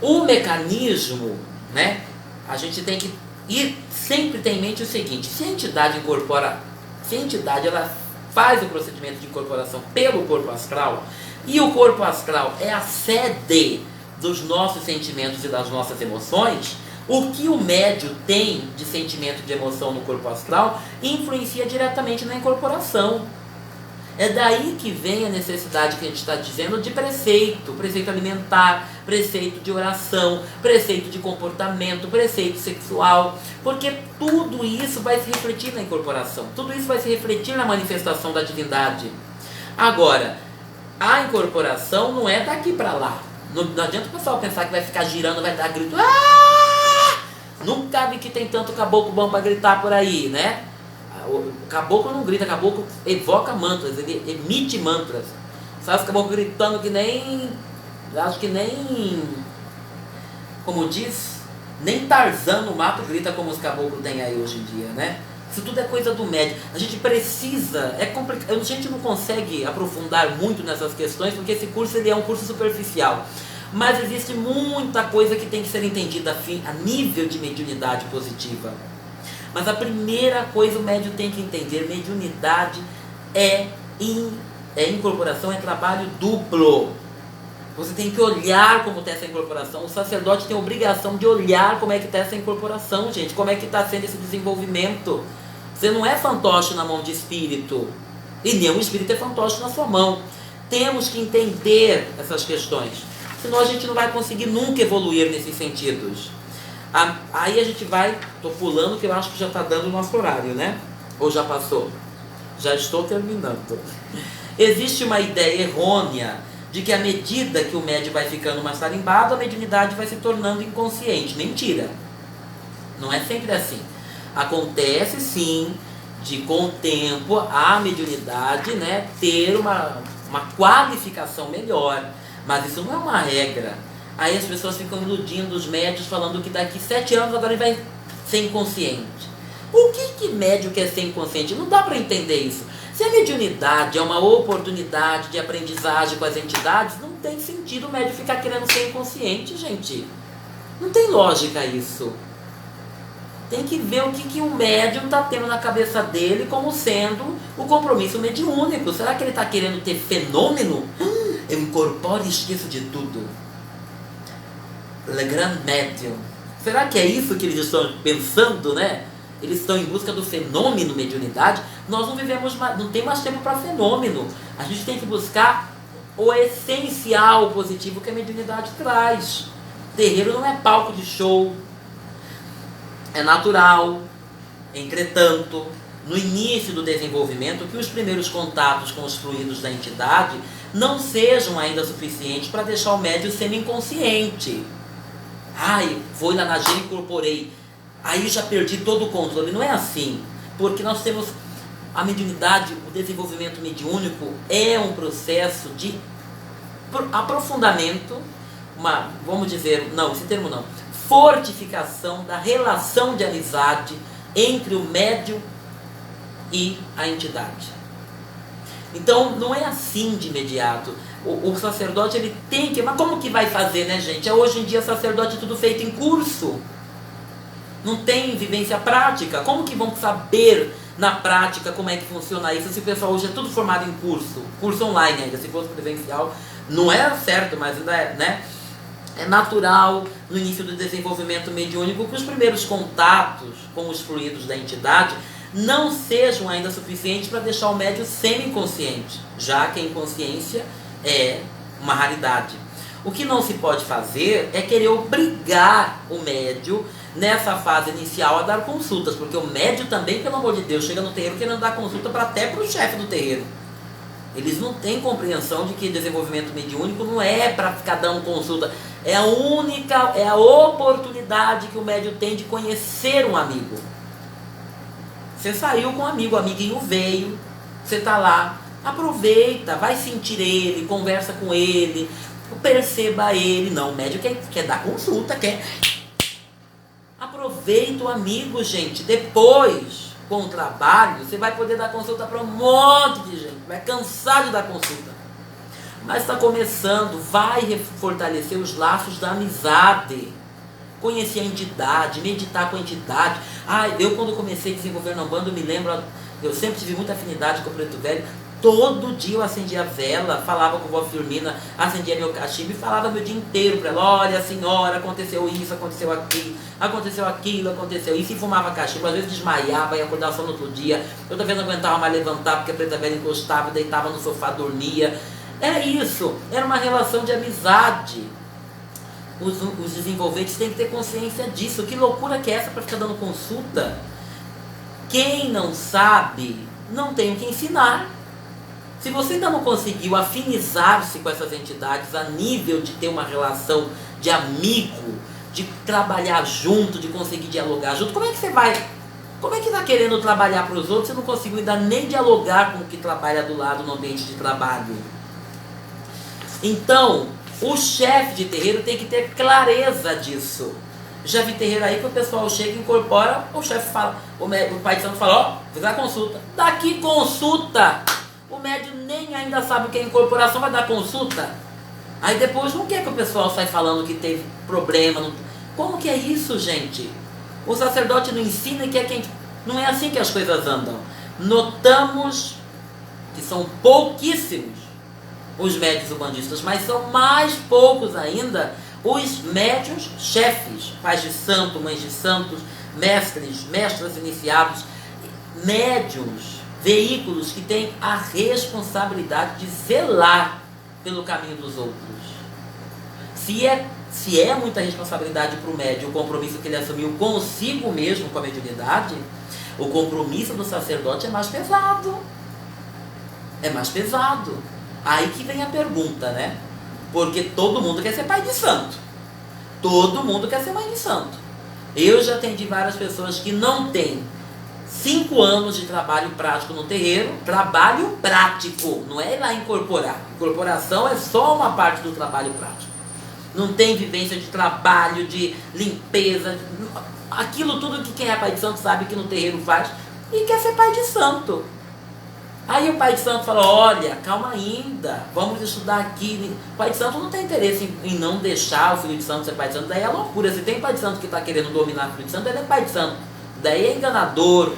O mecanismo, né? A gente tem que sempre ter em mente o seguinte: se a entidade incorpora, se a entidade ela faz o procedimento de incorporação pelo corpo astral, e o corpo astral é a sede dos nossos sentimentos e das nossas emoções, o que o médium tem de sentimento de emoção no corpo astral influencia diretamente na incorporação. É daí que vem a necessidade que a gente está dizendo de preceito alimentar, preceito de oração, preceito de comportamento, preceito sexual, porque tudo isso vai se refletir na incorporação, tudo isso vai se refletir na manifestação da divindade. Agora, a incorporação não é daqui para lá. Não adianta o pessoal pensar que vai ficar girando, vai dar grito. Ah! Nunca vi que tem tanto caboclo bom para gritar por aí, né? O caboclo não grita, o caboclo evoca mantras, ele emite mantras. Sabe, os caboclos gritando que nem... Acho que nem... Como diz, nem Tarzan no mato grita como os caboclos têm aí hoje em dia, né? Isso tudo é coisa do médium. A gente precisa... É complicado, a gente não consegue aprofundar muito nessas questões, porque esse curso ele é um curso superficial. Mas existe muita coisa que tem que ser entendida a nível de mediunidade positiva. Mas a primeira coisa o médium tem que entender: mediunidade é incorporação é trabalho duplo. Você tem que olhar como está essa incorporação. O sacerdote tem a obrigação de olhar como é que está essa incorporação, gente. Como é que está sendo esse desenvolvimento. Você não é fantoche na mão de espírito. E nem o espírito é fantoche na sua mão. Temos que entender essas questões. Senão a gente não vai conseguir nunca evoluir nesses sentidos. Aí a gente vai... Estou pulando que eu acho que já está dando o nosso horário, né? Ou já passou? Já estou terminando. Existe uma ideia errônea de que à medida que o médium vai ficando mais tarimbado, a mediunidade vai se tornando inconsciente. Mentira. Não é sempre assim. Acontece sim de, com o tempo, a mediunidade, né, ter uma qualificação melhor. Mas isso não é uma regra. Aí as pessoas ficam iludindo os médios, falando que daqui 7 anos agora ele vai ser inconsciente. O que médium quer ser inconsciente? Não dá para entender isso. Se a mediunidade é uma oportunidade de aprendizagem com as entidades, não tem sentido o médium ficar querendo ser inconsciente, gente. Não tem lógica isso. Tem que ver o que o médium está tendo na cabeça dele como sendo o compromisso mediúnico. Será que ele está querendo ter fenômeno? Eu incorporo e esqueço de tudo. Le Grand Médium. Será que é isso que eles estão pensando, né? Eles estão em busca do fenômeno mediunidade. Nós não vivemos mais, não tem mais tempo para fenômeno. A gente tem que buscar o essencial positivo que a mediunidade traz. Terreiro não é palco de show. É natural. Entretanto, no início do desenvolvimento, que os primeiros contatos com os fluidos da entidade não sejam ainda suficientes para deixar o médium semi-inconsciente. Ai, vou lá na gira e incorporei. Aí já perdi todo o controle. Não é assim. Porque nós temos a mediunidade, o desenvolvimento mediúnico é um processo de aprofundamento, vamos dizer, não, esse termo não, fortificação da relação de amizade entre o médium e a entidade. Então não é assim de imediato. O sacerdote ele tem que... Mas como que vai fazer, né, gente? Hoje em dia sacerdote é tudo feito em curso. Não tem vivência prática. Como que vão saber na prática como é que funciona isso se o pessoal hoje é tudo formado em curso online ainda, se fosse presencial não é certo, mas ainda é, né? É natural no início do desenvolvimento mediúnico que os primeiros contatos com os fluidos da entidade não sejam ainda suficientes para deixar o médium semi-inconsciente, já que a inconsciência é uma raridade. O que não se pode fazer é querer obrigar o médium nessa fase inicial a dar consultas, porque o médium também, pelo amor de Deus, chega no terreiro querendo dar consulta até para o chefe do terreiro. Eles não têm compreensão de que desenvolvimento mediúnico não é para ficar dando consulta, é a oportunidade que o médium tem de conhecer um amigo. Você saiu com um amigo, o amiguinho veio, você está lá, aproveita, vai sentir ele, conversa com ele, perceba ele. Não, o médium quer dar consulta, quer... Aproveita o amigo, gente. Depois, com o trabalho, você vai poder dar consulta para um monte de gente. Vai cansar de dar consulta. Mas está começando, vai fortalecer os laços da amizade. Conhecer a entidade, meditar com a entidade. Eu quando comecei a desenvolver na Umbanda, eu me lembro, eu sempre tive muita afinidade com o Preto Velho. Todo dia eu acendia a vela, falava com a vó Firmina, acendia meu cachimbo e falava meu dia inteiro para ela: olha senhora, aconteceu isso, aconteceu aquilo, aconteceu isso, e fumava cachimbo, às vezes desmaiava e acordava só no outro dia, outra vez não aguentava mais levantar porque a Preta Velha encostava, deitava no sofá, dormia. Era isso, era uma relação de amizade. Os desenvolventes têm que ter consciência disso. Que loucura que é essa para ficar dando consulta? Quem não sabe, não tem o que ensinar. Se você ainda não conseguiu afinizar-se com essas entidades a nível de ter uma relação de amigo, de trabalhar junto, de conseguir dialogar junto, como é que você vai? Como é que está querendo trabalhar para os outros se não conseguiu ainda nem dialogar com o que trabalha do lado no ambiente de trabalho? Então, o chefe de terreiro tem que ter clareza disso. Já vi terreiro aí que o pessoal chega e incorpora, o chefe fala, o pai de santo fala: ó, fiz a consulta. Daqui consulta! O médium nem ainda sabe o que é incorporação, vai dar consulta. Aí depois não quer que o pessoal saia falando que teve problema. Não... Como que é isso, gente? O sacerdote não ensina e quer que a gente... Não é assim que as coisas andam. Notamos que são pouquíssimos os médios umbandistas, mas são mais poucos ainda os médios chefes, pais de santo, mães de santos, mestres, mestras iniciados, médiuns, veículos que têm a responsabilidade de zelar pelo caminho dos outros. Se é muita responsabilidade para o médium, o compromisso que ele assumiu consigo mesmo com a mediunidade, o compromisso do sacerdote é mais pesado. É mais pesado. Aí que vem a pergunta, né? Porque todo mundo quer ser pai de santo. Todo mundo quer ser mãe de santo. Eu já atendi várias pessoas que não têm 5 anos de trabalho prático no terreiro. Trabalho prático, não é ir lá incorporar. Incorporação é só uma parte do trabalho prático. Não tem vivência de trabalho, de limpeza, aquilo tudo que quem é pai de santo sabe que no terreiro faz, e quer ser pai de santo. Aí o pai de santo fala, olha, calma ainda, vamos estudar aqui. O pai de santo não tem interesse em não deixar o filho de santo ser pai de santo, daí é loucura. Se tem pai de santo que está querendo dominar o filho de santo, ele é pai de santo. Daí é enganador,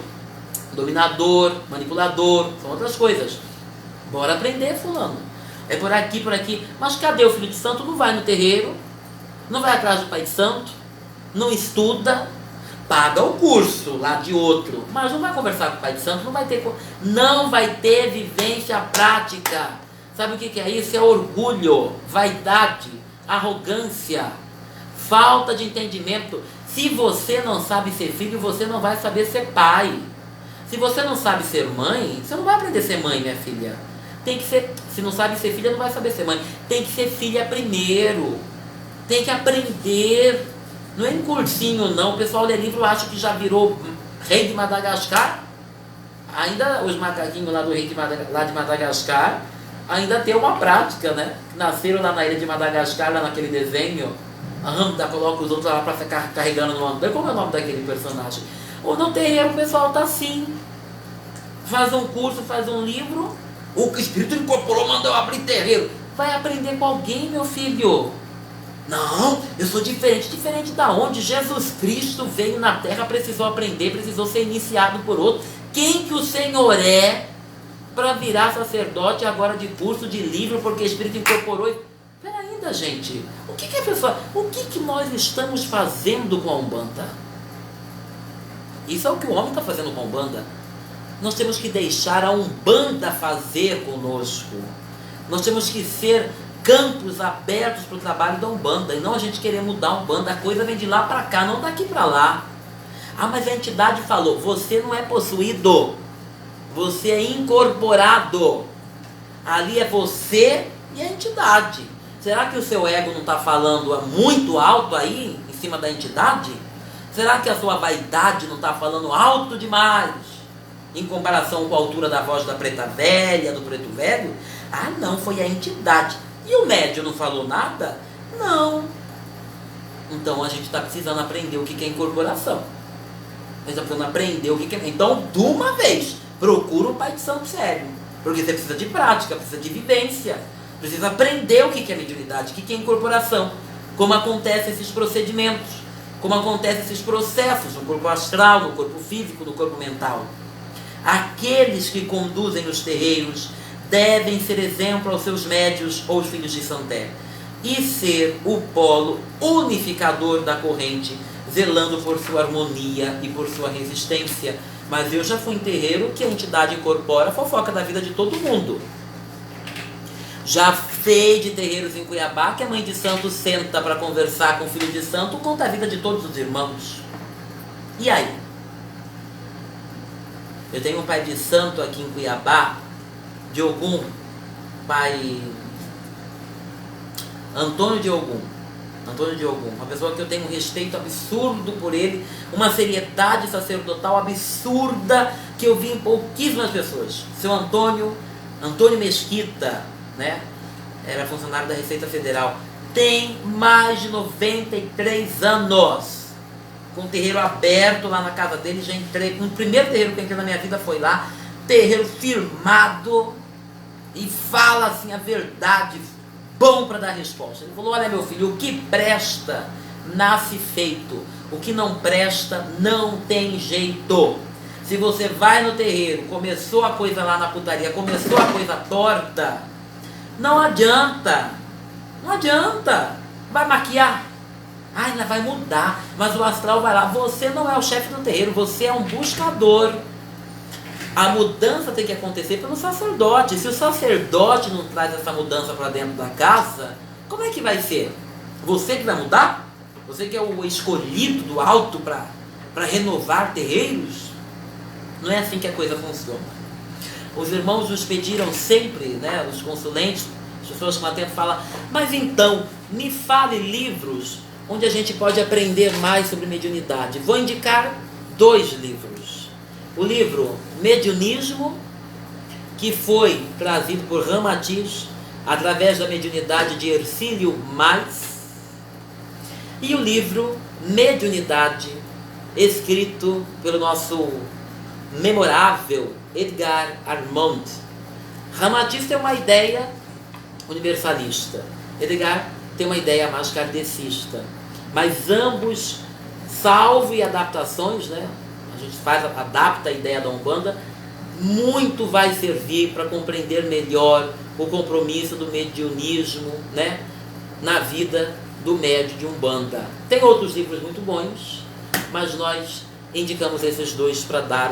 dominador, manipulador, são outras coisas. Bora aprender, fulano. É por aqui. Mas cadê o filho de santo? Não vai no terreiro, não vai atrás do pai de santo, não estuda, paga o curso lá de outro, mas não vai conversar com o pai de santo, não vai ter vivência prática. Sabe o que é isso? É orgulho, vaidade, arrogância, falta de entendimento. Se você não sabe ser filho, você não vai saber ser pai. Se você não sabe ser mãe, você não vai aprender a ser mãe, minha filha. Tem que ser, se não sabe ser filha, não vai saber ser mãe. Tem que ser filha primeiro. Tem que aprender. Não é em cursinho, não. O pessoal lê livro acha que já virou rei de Madagascar. Ainda os macaquinhos lá do rei de Madagascar ainda tem uma prática, né? Nasceram lá na ilha de Madagascar, lá naquele desenho. Coloca os outros lá para ficar carregando no ombro. Como é o nome daquele personagem? Ou no terreiro o pessoal tá assim. Faz um curso, faz um livro. O espírito incorporou, mandou abrir terreiro. Vai aprender com alguém, meu filho. Não, eu sou diferente. Diferente da onde? Jesus Cristo veio na terra, precisou aprender, precisou ser iniciado por outro. Quem que o Senhor é para virar sacerdote agora de curso, de livro, porque o espírito incorporou? Pera ainda, gente. O que nós estamos fazendo com a Umbanda? Isso é o que o homem está fazendo com a Umbanda. Nós temos que deixar a Umbanda fazer conosco. Nós temos que ser campos abertos para o trabalho da Umbanda. E não a gente querer mudar a Umbanda. A coisa vem de lá para cá, não daqui para lá. Ah, mas a entidade falou, você não é possuído. Você é incorporado. Ali é você e a entidade. Será que o seu ego não está falando muito alto aí, em cima da entidade? Será que a sua vaidade não está falando alto demais? Em comparação com a altura da voz da preta velha, do preto velho? Ah, não, foi a entidade. E o médium não falou nada? Não. Então a gente está precisando aprender o que é incorporação. A gente está precisando aprender o que é... Então, de uma vez, procura um pai de santo sério. Porque você precisa de prática, precisa de vivência. Precisa aprender o que é mediunidade, o que é incorporação. Como acontecem esses procedimentos. Como acontecem esses processos no corpo astral, no corpo físico, no corpo mental. Aqueles que conduzem os terreiros devem ser exemplo aos seus médios ou os filhos de Santé e ser o polo unificador da corrente, zelando por sua harmonia e por sua resistência. Mas eu já fui em terreiro que a entidade incorpora a fofoca da vida de todo mundo. Já sei de terreiros em Cuiabá que a mãe de santo senta para conversar com o filho de santo, conta a vida de todos os irmãos. E aí? Eu tenho um pai de santo aqui em Cuiabá, de Ogum, pai Antônio de Ogum, uma pessoa que eu tenho um respeito absurdo por ele, uma seriedade sacerdotal absurda que eu vi em pouquíssimas pessoas. Seu Antônio Mesquita, né? Era funcionário da Receita Federal, tem mais de 93 anos, com o terreiro aberto lá na casa dele. Já entrei, o primeiro terreiro que eu entrei na minha vida foi lá, terreiro firmado, e fala assim a verdade, bom para dar resposta. Ele falou, olha meu filho, o que presta nasce feito, o que não presta não tem jeito. Se você vai no terreiro, começou a coisa lá na putaria, começou a coisa torta, não adianta. Não adianta. Vai maquiar? Ai, ela vai mudar. Mas o astral vai lá. Você não é o chefe do terreiro, você é um buscador. A mudança tem que acontecer pelo sacerdote. Se o sacerdote não traz essa mudança para dentro da casa, como é que vai ser? Você que vai mudar? Você que é o escolhido do alto para renovar terreiros? Não é assim que a coisa funciona. Os irmãos nos pediram sempre, né, os consulentes, as pessoas que lá falam, mas então, me fale livros onde a gente pode aprender mais sobre mediunidade. Vou indicar 2 livros. O livro Mediunismo, que foi trazido por Ramatiz, através da mediunidade de Hercílio Mais, e o livro Mediunidade, escrito pelo nosso memorável Edgar Armand. Ramatiz tem uma ideia universalista, Edgar tem uma ideia mais kardecista, mas ambos, salvo e adaptações, né? A gente adapta a ideia da Umbanda, muito vai servir para compreender melhor o compromisso do mediunismo, né, na vida do médium de Umbanda. Tem outros livros muito bons, mas nós indicamos esses 2 para dar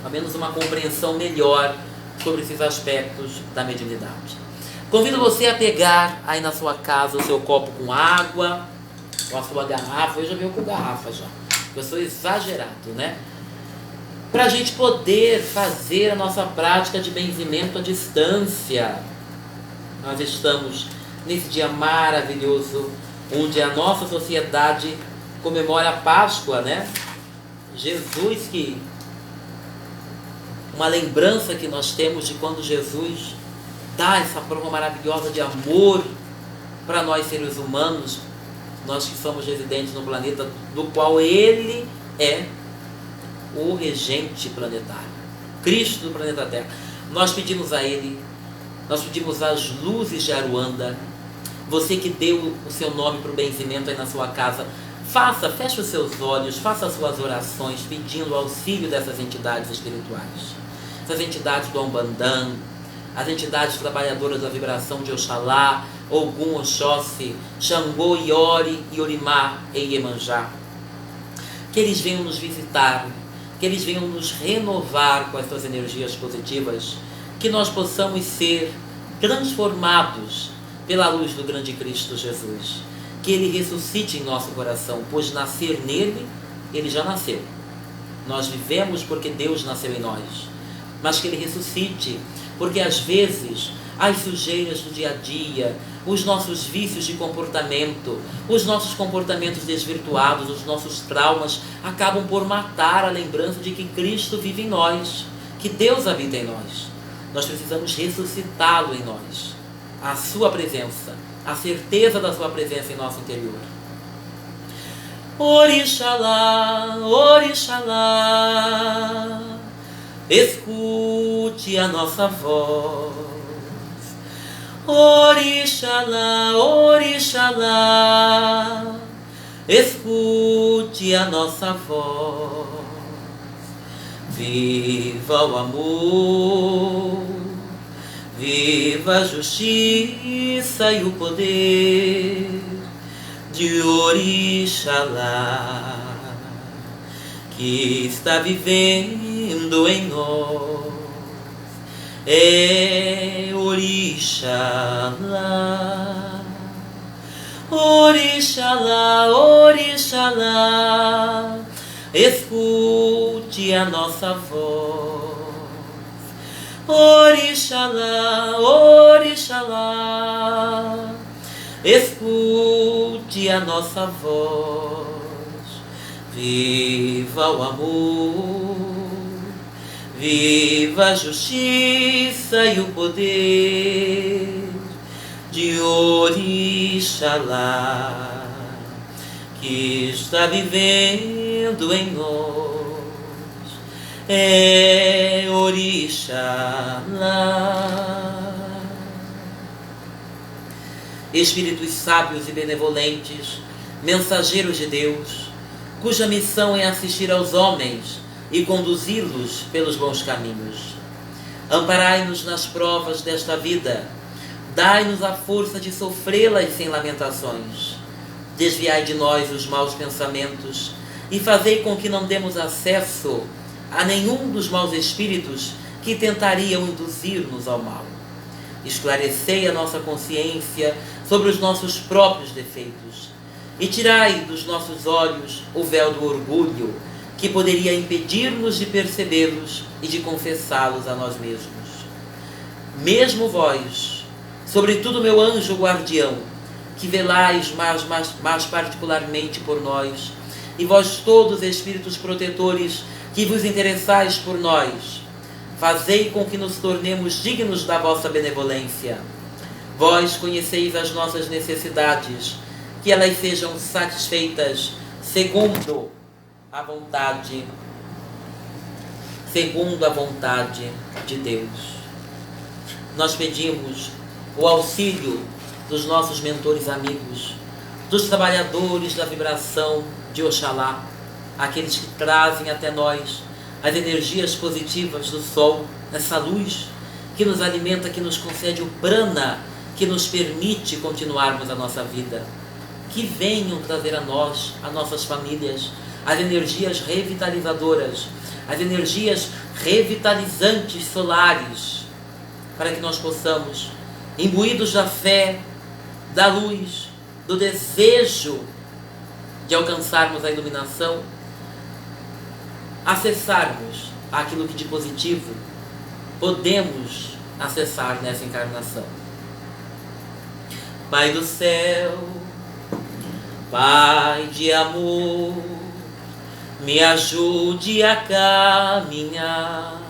ao menos uma compreensão melhor sobre esses aspectos da mediunidade. Convido você a pegar aí na sua casa o seu copo com água, ou a sua garrafa. Eu já venho com garrafa já, eu sou exagerado, né? Para a gente poder fazer a nossa prática de benzimento à distância. Nós estamos nesse dia maravilhoso, onde a nossa sociedade comemora a Páscoa, né? Jesus, que uma lembrança que nós temos de quando Jesus dá essa prova maravilhosa de amor para nós seres humanos, nós que somos residentes no planeta do qual Ele é o regente planetário, Cristo do planeta Terra. Nós pedimos a Ele, nós pedimos às luzes de Aruanda, você que deu o seu nome para o benzimento aí na sua casa, feche os seus olhos, faça as suas orações pedindo o auxílio dessas entidades espirituais, essas entidades do Umbandã, as entidades trabalhadoras da vibração de Oxalá, Ogum, Oxóssi, Xangô, Iori, Iorimá e Iemanjá. Que eles venham nos visitar, que eles venham nos renovar com as suas energias positivas, que nós possamos ser transformados pela luz do grande Cristo Jesus. Que Ele ressuscite em nosso coração, pois nascer nele, Ele já nasceu. Nós vivemos porque Deus nasceu em nós. Mas que Ele ressuscite, porque às vezes as sujeiras do dia a dia, os nossos vícios de comportamento, os nossos comportamentos desvirtuados, os nossos traumas, acabam por matar a lembrança de que Cristo vive em nós, que Deus habita em nós. Nós precisamos ressuscitá-lo em nós, a sua presença, a certeza da sua presença em nosso interior. Orixalá, Orixalá, escute a nossa voz. Orixalá, Orixalá, escute a nossa voz. Viva o amor, viva a justiça e o poder de Orixalá, que está vivendo em nós. É Orixalá, Orixalá, Orixalá, escute a nossa voz. Orixalá, Orixalá, escute a nossa voz. Viva o amor, viva a justiça e o poder de Orixalá, que está vivendo em nós. É Orixalá. Espíritos sábios e benevolentes, mensageiros de Deus, cuja missão é assistir aos homens e conduzi-los pelos bons caminhos. Amparai-nos nas provas desta vida, dai-nos a força de sofrê-las sem lamentações. Desviai de nós os maus pensamentos e fazei com que não demos acesso a nenhum dos maus espíritos que tentariam induzir-nos ao mal. Esclarecei a nossa consciência sobre os nossos próprios defeitos e tirai dos nossos olhos o véu do orgulho que poderia impedir-nos de percebê-los e de confessá-los a nós mesmos. Mesmo vós, sobretudo meu anjo guardião, que velais mais particularmente por nós, e vós todos, espíritos protetores, que vos interessais por nós, fazei com que nos tornemos dignos da vossa benevolência. Vós conheceis as nossas necessidades, que elas sejam satisfeitas segundo a vontade de Deus. Nós pedimos o auxílio dos nossos mentores amigos, dos trabalhadores da vibração de Oxalá, aqueles que trazem até nós as energias positivas do sol, essa luz que nos alimenta, que nos concede o prana, que nos permite continuarmos a nossa vida. Que venham trazer a nós, a nossas famílias, as energias revitalizadoras, as energias revitalizantes solares, para que nós possamos, imbuídos da fé, da luz, do desejo de alcançarmos a iluminação, acessarmos aquilo que de positivo podemos acessar nessa encarnação. Pai do céu, Pai de amor, me ajude a caminhar.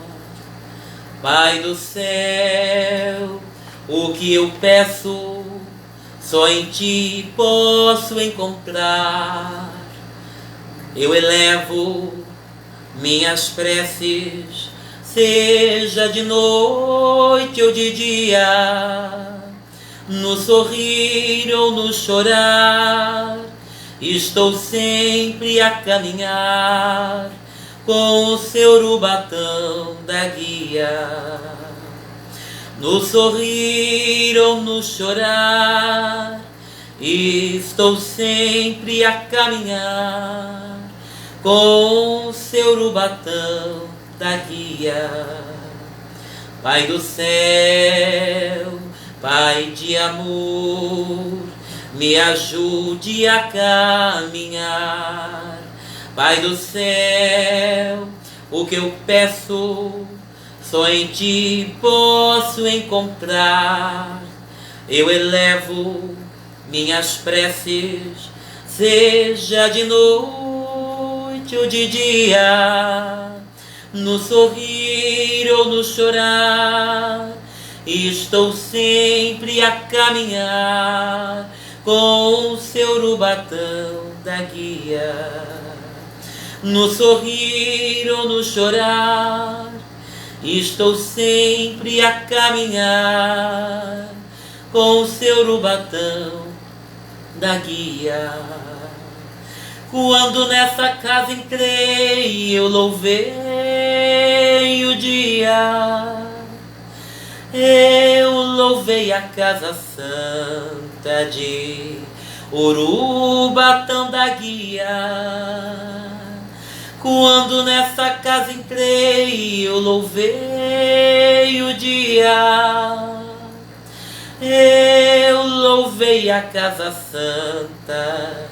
Pai do céu, o que eu peço, só em Ti posso encontrar. Eu elevo minhas preces, seja de noite ou de dia, no sorrir ou no chorar, estou sempre a caminhar com o seu urubatão da guia. No sorrir ou no chorar, estou sempre a caminhar com o seu urubatão da guia. Pai do céu, Pai de amor, me ajude a caminhar. Pai do céu, o que eu peço, só em Ti posso encontrar. Eu elevo minhas preces, seja de noite ou de dia, no sorrir ou no chorar, estou sempre a caminhar com o seu urubatão da guia. No sorrir ou no chorar, estou sempre a caminhar com o seu urubatão da guia. Quando nessa casa entrei, eu louvei o dia. Eu louvei a casa santa de Urubatão da guia. Quando nessa casa entrei, eu louvei o dia. Eu louvei a casa santa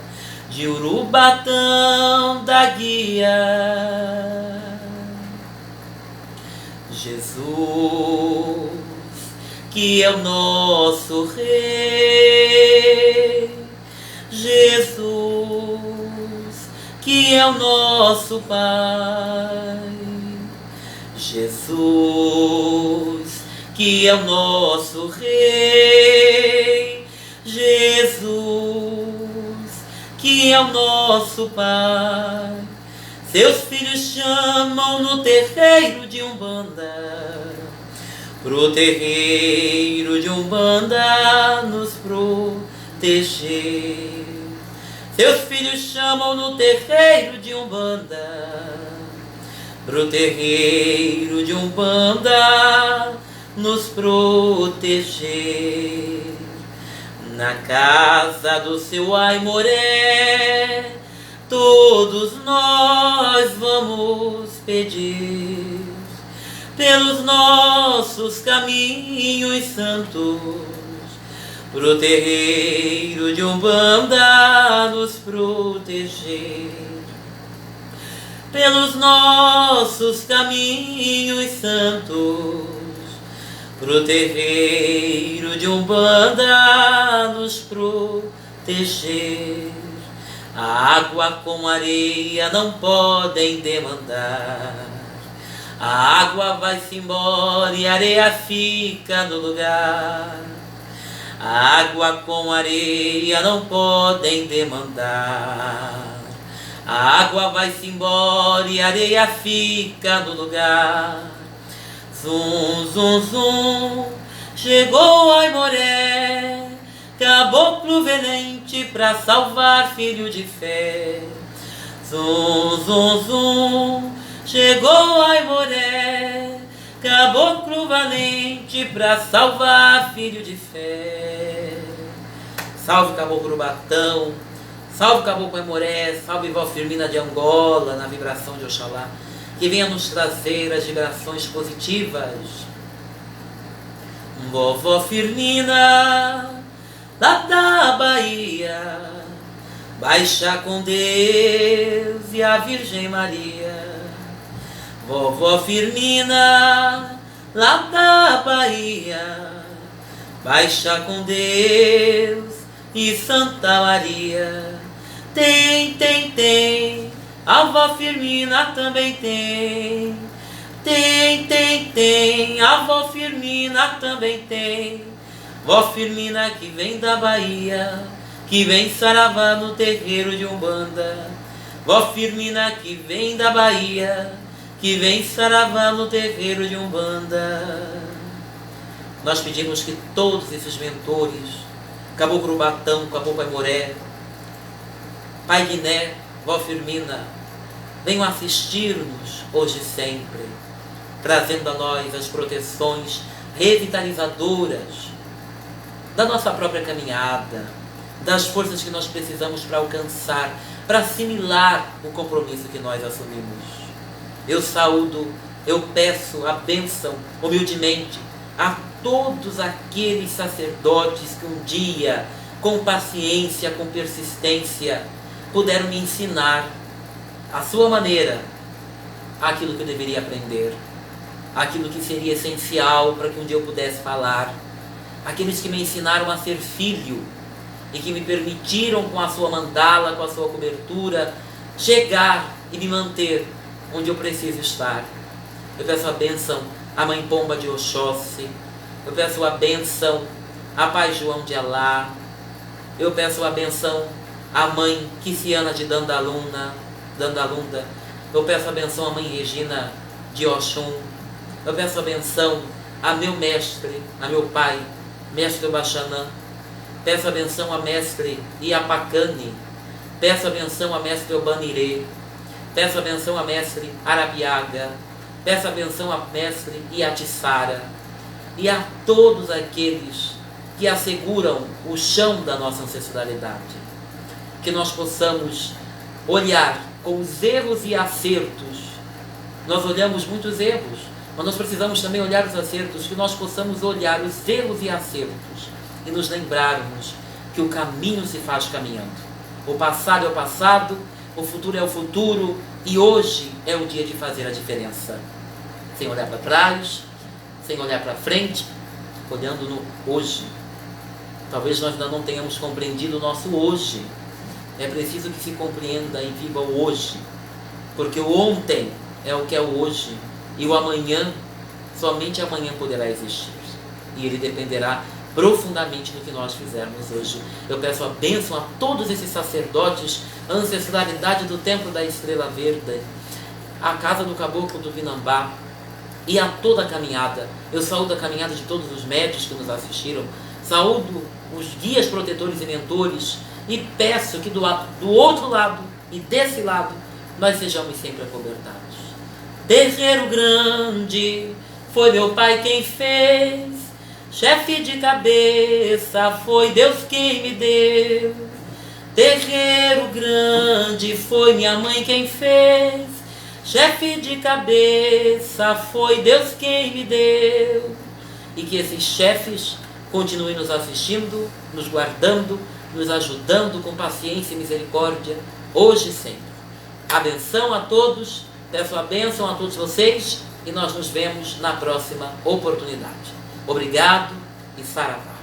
de Urubatão da guia. Jesus, que é o nosso Rei, Jesus, que é o nosso Pai, Jesus, que é o nosso Rei, Jesus, que é o nosso Pai. Seus filhos chamam no terreiro de Umbanda, pro terreiro de Umbanda nos proteger. Seus filhos chamam no terreiro de Umbanda, pro terreiro de Umbanda nos proteger. Na casa do seu Aimoré, todos nós vamos pedir pelos nossos caminhos santos, pro terreiro de Umbanda nos proteger. Pelos nossos caminhos santos, pro terreiro de Umbanda nos proteger. A água com areia não podem demandar. A água vai-se embora e a areia fica no lugar. A água com areia não podem demandar. A água vai-se embora e a areia fica no lugar. Zum, zum, zum, chegou Aimoré, caboclo valente pra salvar filho de fé. Zum, zum, zum, chegou Aimoré, caboclo valente pra salvar filho de fé. Salve Caboclo Batão, salve Caboclo Aimoré, salve Vó Firmina de Angola, na vibração de Oxalá, que venha nos trazer as vibrações positivas. Vovó Firmina, lá da Bahia, baixa com Deus e a Virgem Maria. Vovó Firmina, lá da Bahia, baixa com Deus e Santa Maria. Tem, a Vó Firmina também tem. Tem, a Vó Firmina também tem. Vó Firmina que vem da Bahia, que vem saravá no terreiro de Umbanda. Vó Firmina que vem da Bahia, que vem saravá no terreiro de Umbanda. Nós pedimos que todos esses mentores, Caboclo Batão, Caboclo Aimoré, Pai Guiné, Vó Firmina, venham assistir-nos hoje e sempre, trazendo a nós as proteções revitalizadoras da nossa própria caminhada, das forças que nós precisamos para alcançar, para assimilar o compromisso que nós assumimos. Eu saúdo, eu peço a bênção humildemente a todos aqueles sacerdotes que um dia, com paciência, com persistência, puderam me ensinar à sua maneira aquilo que eu deveria aprender, aquilo que seria essencial para que um dia eu pudesse falar, aqueles que me ensinaram a ser filho e que me permitiram, com a sua mandala, com a sua cobertura, chegar e me manter onde eu preciso estar. Eu peço a bênção à Mãe Pomba de Oxóssi, eu peço a bênção a Pai João de Alá, eu peço a bênção à Mãe Quiciana de Dandalunda, eu peço a benção à Mãe Regina de Oxum, eu peço a benção a meu mestre, a meu pai, Mestre Baxanã, peço a benção a Mestre Iapacane, peço a benção a Mestre Obanirê, peço a benção a Mestre Arabiaga, peço a benção a Mestre Iatissara e a todos aqueles que asseguram o chão da nossa ancestralidade. Que nós possamos olhar com os erros e acertos. Nós olhamos muitos erros, mas nós precisamos também olhar os acertos, que nós possamos olhar os erros e acertos e nos lembrarmos que o caminho se faz caminhando. O passado é o passado, o futuro é o futuro e hoje é o dia de fazer a diferença. Sem olhar para trás, sem olhar para frente, olhando no hoje. Talvez nós ainda não tenhamos compreendido o nosso hoje. É preciso que se compreenda e viva o hoje, porque o ontem é o que é o hoje e o amanhã, somente amanhã poderá existir e ele dependerá profundamente do que nós fizermos hoje. Eu peço a bênção a todos esses sacerdotes, a ancestralidade do Templo da Estrela Verde, a Casa do Caboclo do Vinambá e a toda a caminhada. Eu saúdo a caminhada de todos os médios que nos assistiram, saúdo os guias, protetores e mentores e peço que do outro lado e desse lado nós sejamos sempre acobertados. Terreiro grande, foi meu pai quem fez. Chefe de cabeça, foi Deus quem me deu. Terreiro grande, foi minha mãe quem fez. Chefe de cabeça, foi Deus quem me deu. E que esses chefes continuem nos assistindo, nos guardando, nos ajudando com paciência e misericórdia, hoje e sempre. Abenção a todos, peço a bênção a todos vocês e nós nos vemos na próxima oportunidade. Obrigado e saravá.